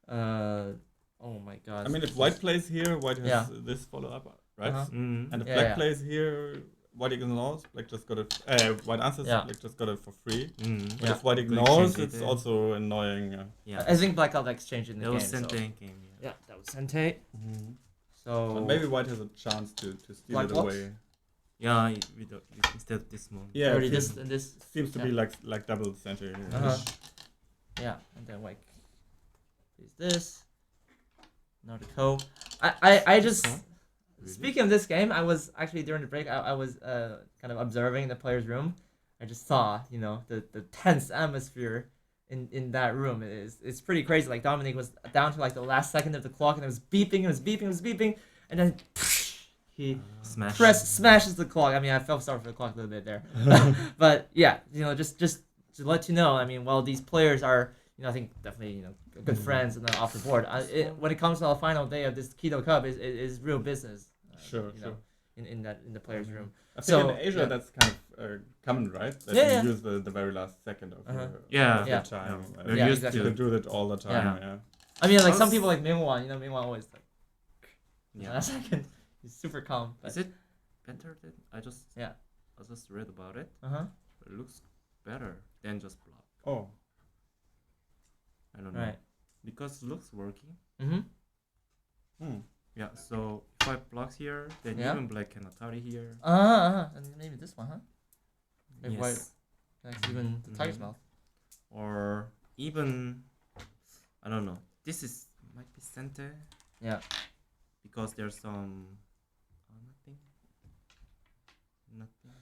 Oh my god. I mean, if white plays here, white has Yeah. this follow up, right? Mm. And if Yeah, black yeah. plays here, white ignores, black just got it. White answers, Yeah. black just got it for free. Mm. But Yeah. if white Black ignores, changed it it's then. also annoying. Yeah. I think black got exchange in the That game. was So. Sente game. Yeah, that was Sente. So But maybe white has a chance to steal Black it blocks? away. Yeah, instead of this one. Yeah, already it this seems, and this. seems to be like double century. Uh-huh. Yeah, and then white plays this. Another co. I just Huh? Really? speaking of this game, I was actually during the break. I was kind of observing the players' room. I just saw the tense atmosphere in that room. It's pretty crazy. Like Dominik was down to like the last second of the clock, and it was beeping, and then he Smash. smashes the clock. I mean, I felt sorry for the clock a little bit there, but yeah, just to let you know. I mean, while these players are, I think definitely good friends and off the board. When it comes to the final day of this Kido Cup, is real business. Sure. In the players' room. I think So, in Asia yeah. that's kind of common, right? That Yeah, you yeah. use the very last second of Yeah. your Yeah. time. Yeah. You Yeah, used exactly. can do that all the time. Yeah. I mean, like I some was- people like Mingwan, Mingwan always like Yeah. last second. He's super calm. But, Is it better than I just read about it. Uh-huh. It looks better than just block. Oh. I don't know. Right. Because it looks working. Mm-hmm. Hmm. Yeah, so if I block here, then Yeah. even black can Atari here. And maybe this one, huh? Maybe Yes. white connects even the tiger's Mhm. mouth. Or even I don't know. This is might be Sente Yeah. because there's some nothing.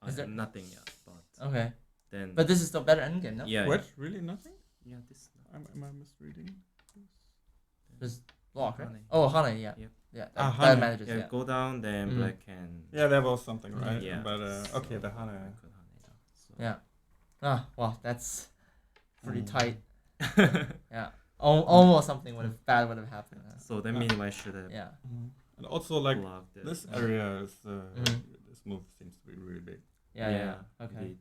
Is there- Nothing yet, but Okay. then But this is still better endgame, no? yeah, What? Really nothing? yeah, this Am I misreading? Just block, right? Hane. Oh, Hane, yeah. Yep. Yeah, Ah, that Hane. manages, yeah, yeah. go down, then Mhm. black can Yeah, there was something, right? yeah. But okay, the I Hana. could Hane, yeah. So. Yeah. Ah, well, that's pretty Mm. tight. Yeah. Almost something bad would have happened. So that means I should have Yeah. And also, like, blocked it. this area is Mhm. this move seems to be really big. Yeah. Okay. indeed.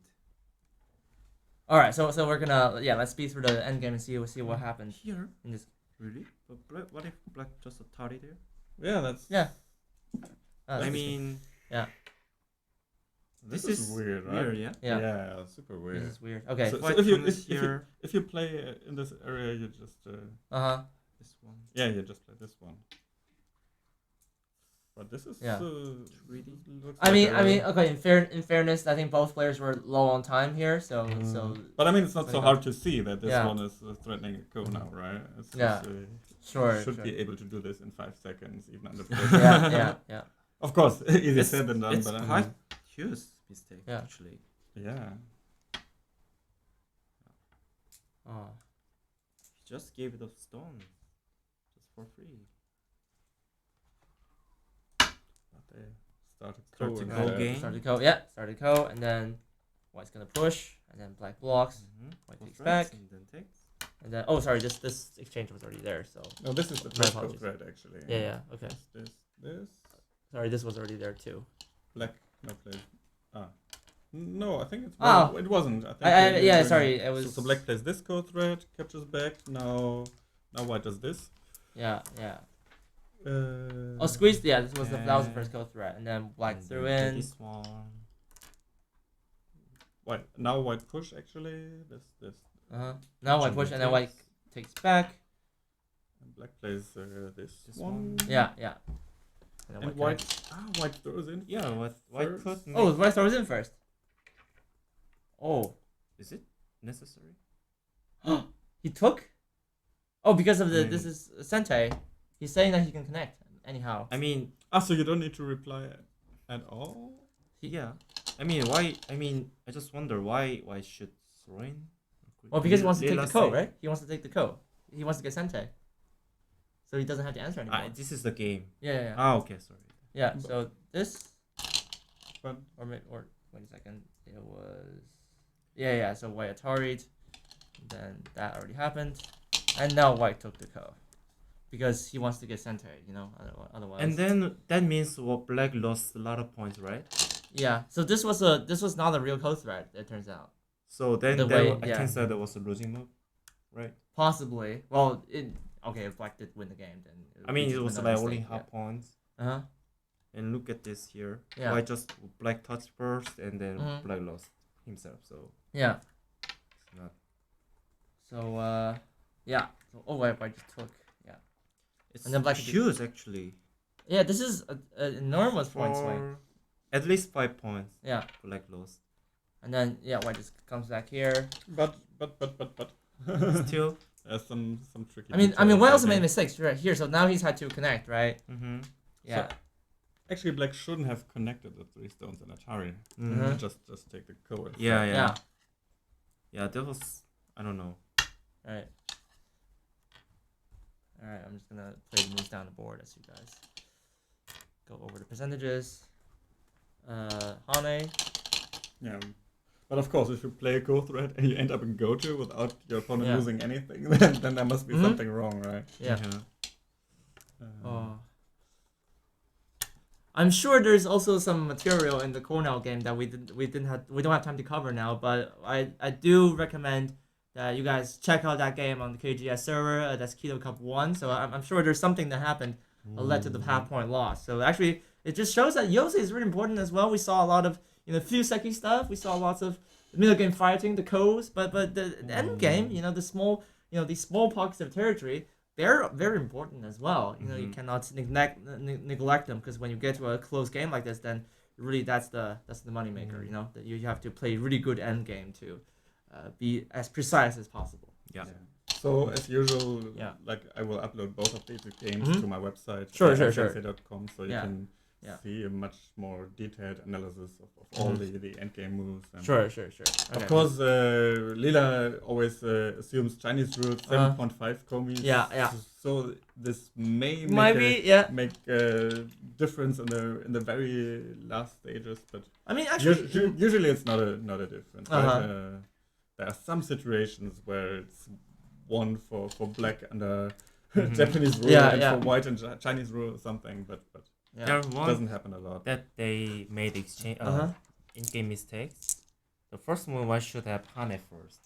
All right. So we're gonna let's speed through the end game and see what happens Here, in this. really? But black, what if black just Atari there? Yeah, that's. Yeah. I mean, yeah. This is weird, right? Weird, yeah. Yeah. Yeah, super weird. This is weird. Okay. So, White if you comes here. if you play in this area, you just Uh-huh. This one. you just play this one. But this is Yeah. 3D. looks I like mean, a- okay. In fairness, I think both players were low on time here, so But I mean, it's not so like hard to see that this Yeah. one is threatening a go now, right? It's Yeah. just, sure. should be able to do this in 5 seconds, even under pressure. Yeah. Of course, easier It's, said than done, it's but I quite mean, huge mistake Yeah. actually. yeah. Oh. He just gave it a stone, just for free. But they started Start cold to and, go game. Started co. Yeah. Started co, and then white's gonna push, and then black blocks, white Goes takes right, back, and then takes. and then this exchange was already there. So No, this is the My black apologies. red actually. yeah. Okay. This. Sorry, this was already there too. Black, no play. No, I think it's. Oh. It wasn't. I think. Yeah. doing- Sorry, it was. So black plays this code thread, captures back. Now white does this. Yeah. Uh, Oh, squeezed. Yeah, that was the Yeah. first go threat, and then black And threw then in. this one. White now white push actually. This. Now white Jump push, and then takes. white takes back. And black plays this This one. one. Yeah. And, then And connects. white throws in. Yeah, what white First. could Oh, make- white throws in first. Oh, is it necessary? he took. Oh, because of the Mm. this is Sente. He's saying that he can connect anyhow. I mean, So you don't need to reply at all. yeah. I mean, why? I mean, I just wonder why should throw in? Well, because he wants to take Lila the co, say- right? He wants to take the co. He wants to get Sente. So he doesn't have to answer anymore. This is the game. Yeah. Ah, okay, sorry. Yeah. So this. But Or wait a second. It was. Yeah. So white Atari'd. Then that already happened, and now white took the co. because he wants to get centered, otherwise. And then that means black lost a lot of points, right? Yeah, so this was not a real code threat, it turns out. So then I can say that was a losing move, right? Possibly. Well, if black did win the game, then it was like only half points. Uh-huh. And look at this here. Yeah. Why just black touched first and then black lost himself. So yeah. It's not. So yeah. So white just took It's and then black huge actually. Yeah, this is an enormous point swing. At least 5 points. Yeah. Black lost. And then white just comes back here. But Still. There's some tricky. I mean, white also made mistakes right here, so now he's had to connect, right? Mm-hmm. Yeah. So, actually, black shouldn't have connected the 3 stones in Atari. Mhm. Just take the code. Yeah, that was, I don't know. Alright, I'm just gonna play the moves down the board as you guys go over the percentages. Hane. Yeah. But of course, if you play a go thread and you end up in go-to without your opponent Yeah. losing anything, then there must be something wrong, right? Yeah. Uh-huh. Oh. I'm sure there's also some material in the Cornell game that we don't have time to cover now, but I do recommend that you guys check out that game on the KGS server. That's Kido Cup 1. So I'm sure there's something that happened that led to the half point loss. So actually, it just shows that Yosei is really important as well. We saw a lot of Fuseki stuff. We saw lots of middle game fighting, the codes, but the end game, the small these small pockets of territory, they're very important as well. You cannot neglect them, because when you get to a close game like this, then really that's the moneymaker. That you have to play really good end game to be as precise as possible. Yeah. So as usual, Yeah. like I will upload both of these games to my website. Sure. sensei.com, so you Yeah. can Yeah. see a much more detailed analysis of all the endgame moves. And Sure. Of Okay. course, Lila always assumes Chinese rules 7.5 komis. Yeah. So this may Might be, make a difference in the very last stages, but I mean, actually, usually it's not a difference. Uh-huh. Right? There are some situations where it's one for black under Japanese rule and for white and Chinese rule or something, but yeah. There's it one doesn't happen a lot. that they made exchange in-game mistakes. The first one, I should have Hane first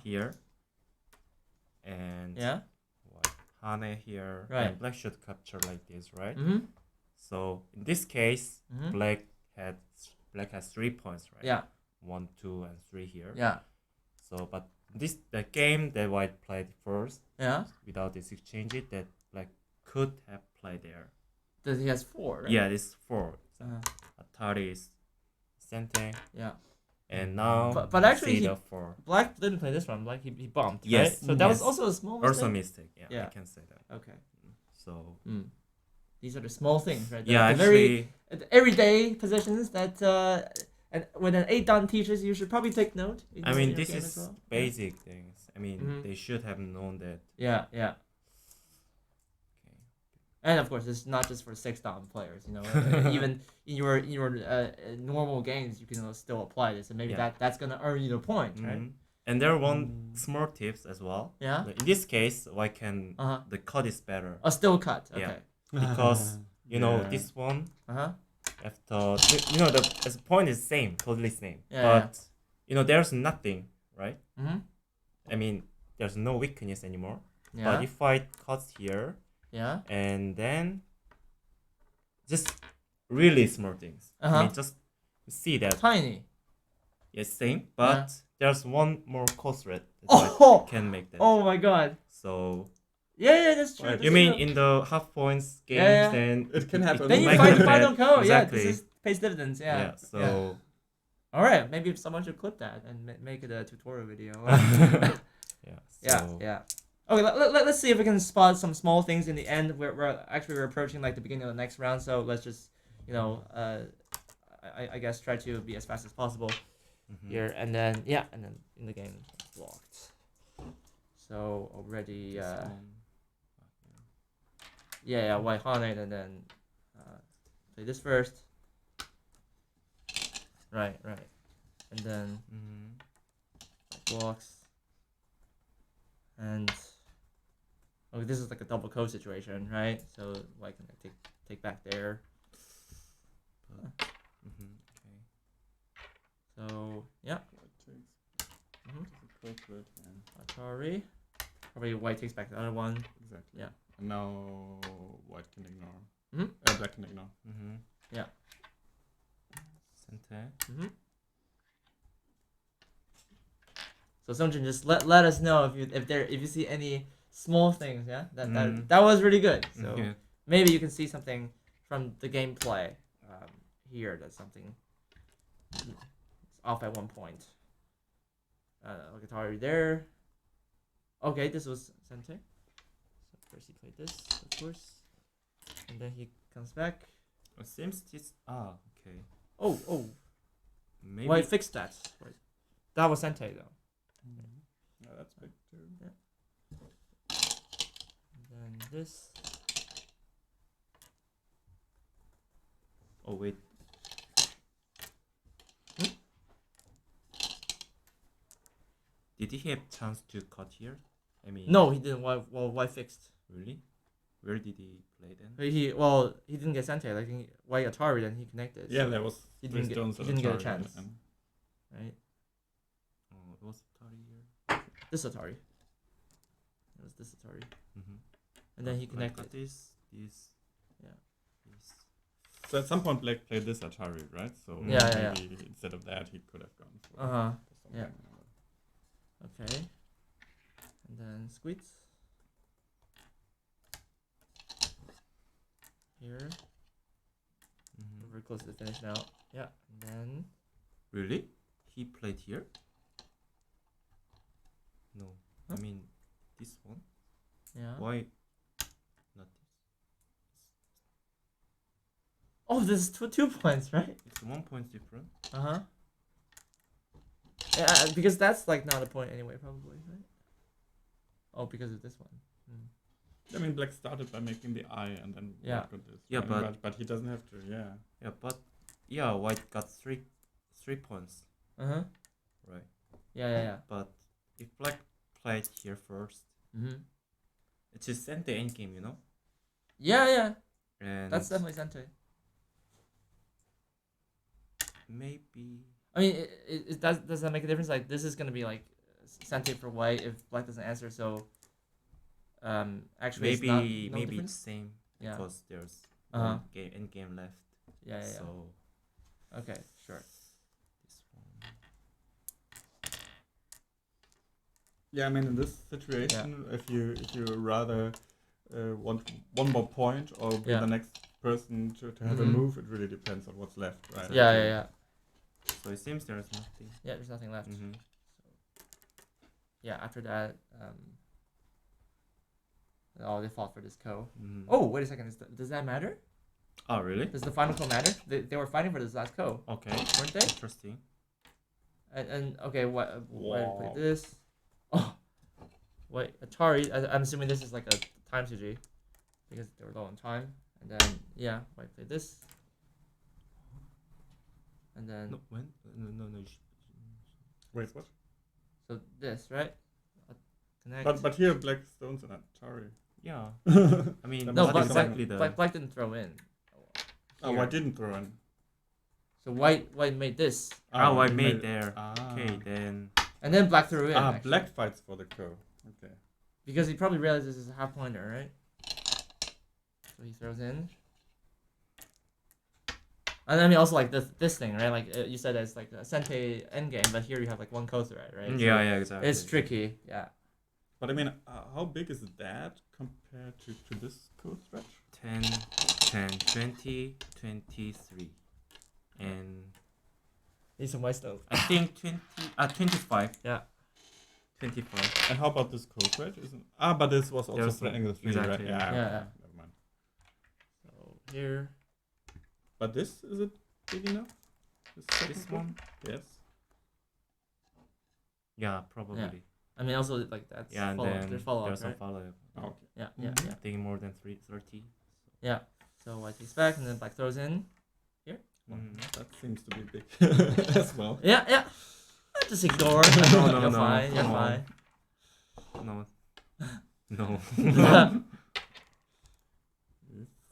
here, and Yeah. Hane here, Right. and black should capture like this, right? Mm-hmm. So in this case, Mhm. black has 3 points, right? Yeah. 1, 2, and 3 here. Yeah. So, but the game that white played first, Yeah. without this exchange, that black could have played there. That he has 4, right? Yeah, this 4. Uh-huh. Atari is center, Yeah. and now But actually Zeta 4. Black didn't play this one. Black he bumped. Yes. Right? So that was Yes. also a small mistake. Also mistake. Yeah, Yeah. I can say that. Okay. So These are the small things, right? yeah, the very actually, everyday positions that and when an 8-dan teaches, you should probably take note. I mean, in your this game is as well. basic things. I mean, Mhm. they should have known that. Yeah. Okay. And of course, it's not just for 6-dan players. Even in your normal games, you can still apply this, and maybe Yeah. that's gonna earn you the point, right? Mhm. And there are one small tips as well. Yeah. In this case, why can Uh-huh. the cut is better A still cut. Okay. Yeah. because Yeah. this one Uh-huh. after the point is same, totally same. Yeah, But there's nothing, right? Mm-hmm. I mean, there's no weakness anymore. Yeah. But if I cut here Yeah. and then just really small things, I Uh-huh. mean, just see that Tiny. it's same, but there's one more cost rate that Oh. I can make that. Oh my God. So Yeah, that's true. Right. that's you mean true. in the half points games, Yeah. then It can happen. Then you might find the happen. final code. Exactly. Yeah, this pays dividends. Yeah. So All right, maybe someone should clip that and make it a tutorial video. yeah. Yeah. Okay, let's see if we can spot some small things in the end. We're approaching like the beginning of the next round, so let's just I guess try to be as fast as possible here, and then in the game it's blocked. So already white Hane, and then play this first. Right, and then blocks, and Okay, this is like a double code situation, right? So white can take back there. Okay. So yeah. White takes the code red and Atari. Probably white takes back the other one. exactly. Yeah. And now white can ignore. Black can ignore. Yeah. Center. So Sungjin, just let us know if you see any small things, yeah. That was really good. So maybe you can see something from the gameplay here that something is off at one point. Atari there. Okay, this was Sente. So first he played this, of course, and then he comes back. It seems this. Okay. Oh. Maybe. Why fix that? Right. That was Sente though. Yeah, that's big too. Yeah. And then this. Oh wait. Did he have chance to cut here? I mean. No, he didn't. Why fixed? Really? Where did he play then? He didn't get Sente. Like why Atari? Then he connected. Yeah, so there was he three didn't get stones. he didn't get a Atari chance. and Right. Oh, it was Atari here. This Atari. It was this Atari. And then he connected. This. Yeah. This. So at some point Black played this Atari, right? So Yeah. maybe instead of that he could have gone for, for something. Yeah. Okay. And then squeeze. Here. We're very close to the finish now. Yeah. And then. Really? He played here? No. Huh? I mean, this one? Yeah. Why not this? Oh, this is 2 points, right? It's 1 point different. Yeah, because that's like not a point anyway, probably, right? Oh, because of this one. I mean, Black started by making the eye and then Yeah. White got this. Yeah, I mean, but he doesn't have to. Yeah. Yeah, but White got three points. Right. Yeah. But if Black played here first, it's just Sente endgame, you know? Yeah. And That's definitely Sente. maybe. I mean, does that make a difference? Like, this is gonna be like Sente for white if black doesn't answer. So, actually, Maybe it's no maybe difference? it's same because there's Uh-huh. one end game left. Yeah. So Okay, sure. this one. Yeah, I mean, in this situation, if you rather want one more point or be the next person to have a move, it really depends on what's left, right? Yeah. So it seems there's nothing. Yeah, there's nothing left. Mm-hmm. Yeah, after that, they fought for this co. Mm-hmm. Oh, wait a second. Does that matter? Oh, really? Does the final co matter? They were fighting for this last co, Okay. weren't they? Interesting. And okay, why play this? Oh, wait, Atari. I'm assuming this is like a time CG because they were low on time. And then why play this? And then No, when? No. Wait, what? so this, right? Connect. But here Black stones and Atari. Yeah. I mean, No, no, not but exactly the. Black didn't throw in. Oh, Here. White didn't throw in. So white made this, Oh, I he made it. there. Okay, then. and then black threw in. Actually. Black fights for the co. Okay. Because he probably realized this is a half pointer, right? So he throws in. And I mean also like this thing, right? Like you said, it's like a Sente endgame, but here you have like one co thread, right? Yeah, So exactly. it's tricky, yeah. But I mean, how big is that compared to this code stretch? 10, 20, 23. And Need some white stuff. I think 25. Yeah. 25. And how about this code stretch? But this was also There's for angle 3, exactly. right? Yeah. Never mind. So here. But this, is it big enough? This one? Yes. Yeah, probably. Yeah. I mean also like that's Yeah, and follow-up. then There's follow-up, there's some right? follow-up. Okay. Yeah. I think more than 30. Yeah. So white takes back and then black throws in. That seems to be big as well. Yeah. Just ignore. No, You're no, fine. You're come on. fine. No. No.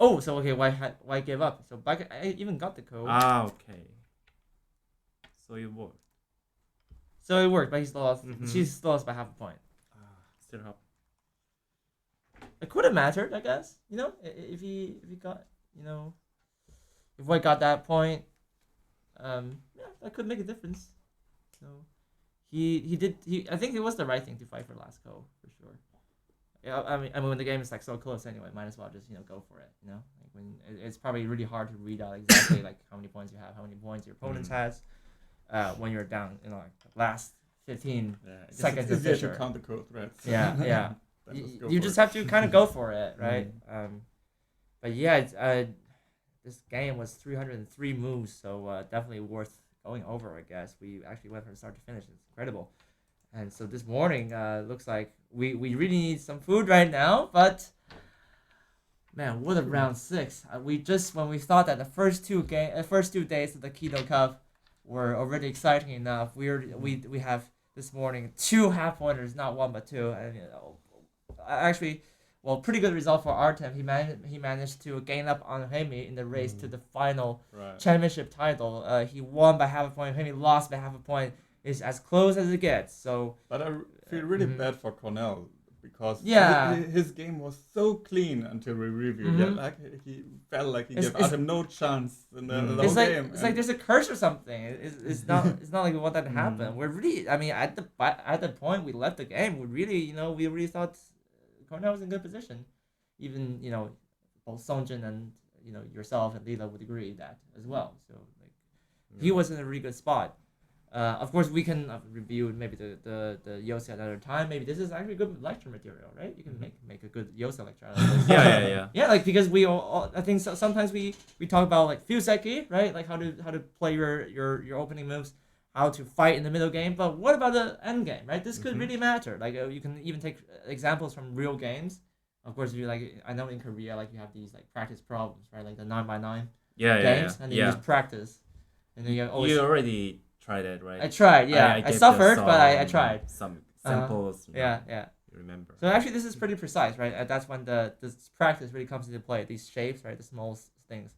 Oh, so okay, why give up? So back, I even got the code. Okay. So it worked. So it worked, but he's lost. Mhm. She's lost by half a point. Still up. It could have mattered, I guess. If he got, if White got that point, yeah, that could make a difference. So he did. I think it was the right thing to fight for last go for sure. Yeah, I mean when the game is like so close anyway, might as well just go for it. Like when it's probably really hard to read out exactly like how many points you have, how many points your opponent has, when you're down like last 15 seconds. It's easier to count the code threads. Yeah. You just have to kind of go for it, right? But yeah, this game was 303 moves, so definitely worth going over. I guess we actually went from start to finish. It's incredible. And so this morning, looks like we really need some food right now. But man, what a round 6! When we thought that the first two days of the Kido Cup were already exciting enough, we have this morning 2 half pointers, not 1 but 2, and actually, well, pretty good result for Artem. He managed to gain up on Hemi in the race to the final championship title. He won by half a point. Hemi lost by half a point. It's as close as it gets. So, but I feel really bad for Cornell because Yeah. his game was so clean until we reviewed. Yeah, like he felt like he gave Artem no chance in the whole game. It's like there's a curse or something. It's not like we want that to happen. We're really, I mean, at the point we left the game, we really thought Cornell was in good position. Even both Songjin and yourself and Lila would agree that as well. So like he was in a really good spot. Of course, we can review maybe the Yosa another time. Maybe this is actually good lecture material, right? You can make a good Yosa lecture out of this. Yeah. Yeah, like because we all I think sometimes we talk about like Fuseki, right? Like how to play your opening moves, how to fight in the middle game. But what about the end game, right? This could really matter. Like you can even take examples from real games. Of course, I know in Korea like you have these like practice problems, right? Like the 9x9 games, and then you just practice, and then you always. You already tried it, right? I tried, yeah. I suffered, but I tried. Some samples. Yeah. You remember. So actually, this is pretty precise, right? That's when this practice really comes into play. These shapes, right? The small things,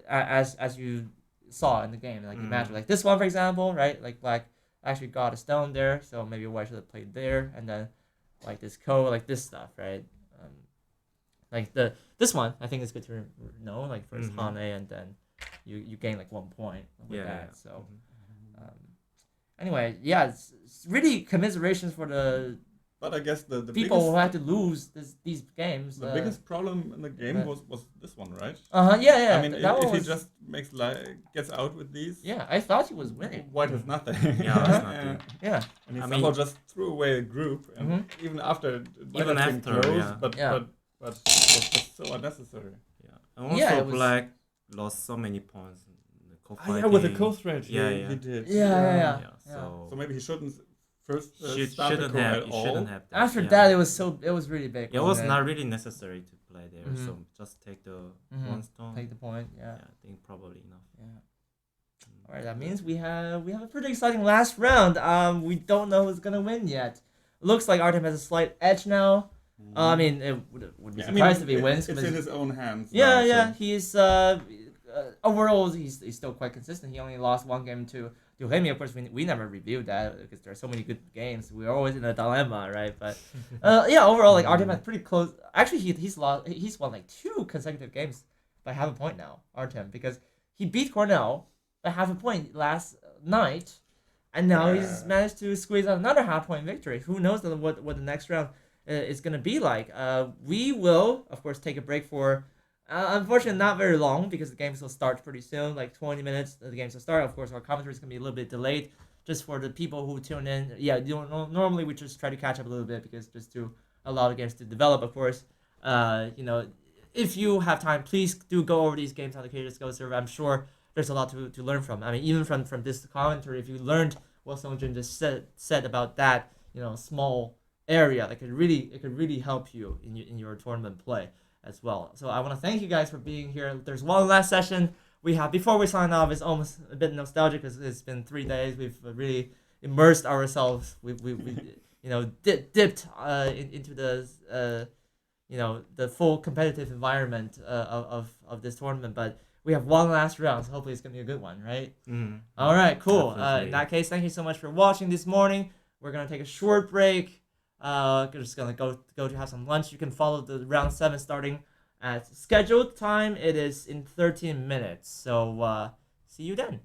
as you saw in the game, like imagine like this one, for example, right? Like black actually got a stone there, so maybe white should have played there, and then like this code, like this stuff, right? Like this one, I think it's good to know. Like first Hane, and then you gain like 1 point with that. So. Anyway, yeah, it's really commiserations for the. But I guess the people biggest, who had to lose these games. The biggest problem in the game was this one, right? Yeah. I mean, if he just gets out with these. Yeah, I thought he was winning. White is nothing. Nothing. Yeah. And he somehow just threw away a group, and even after, close, but it was just so unnecessary. Yeah, and also Black lost so many points. With the co-thread, he did. Yeah. So maybe he shouldn't first start the at all. Shouldn't have that. After that, it was really big. It was not really necessary to play there, so just take the 1 stone. Take the point, I think probably enough. Yeah. All right, that means we have a pretty exciting last round. We don't know who's gonna win yet. Looks like Artem has a slight edge now. I mean, it would be surprised if he wins. It's in his own hands. Yeah. He's overall he's still quite consistent. He only lost 1 game to Hemi. Of course, we never reviewed that because there are so many good games. We're always in a dilemma, right? But overall, like Artem is pretty close. Actually, he's won like 2 consecutive games by half a point now, Artem, because he beat Cornell by half a point last night, and now he's managed to squeeze out another half-point victory. Who knows what the next round is gonna be like? We will, of course, take a break for. Unfortunately, not very long because the game will start pretty soon, like 20 minutes. The game will start. Of course, our commentary is gonna be a little bit delayed, just for the people who tune in. Yeah, normally we just try to catch up a little bit because just to allow the games to develop. Of course, if you have time, please do go over these games on the Kido Go server. I'm sure there's a lot to learn from. I mean, even from this commentary, if you learned what Songjin just said about that, small area, it could really help you in your tournament play as well. So I want to thank you guys for being here. There's one last session we have before we sign off. It's almost a bit nostalgic because it's been 3 days. We've really immersed ourselves. We dipped into the the full competitive environment of this tournament. But we have one last round, so hopefully it's gonna be a good one, right? All right, cool. In that case, thank you so much for watching this morning. We're gonna take a short break. We're just gonna go to have some lunch. You can follow the round 7 starting at scheduled time. It is in 13 minutes. So see you then.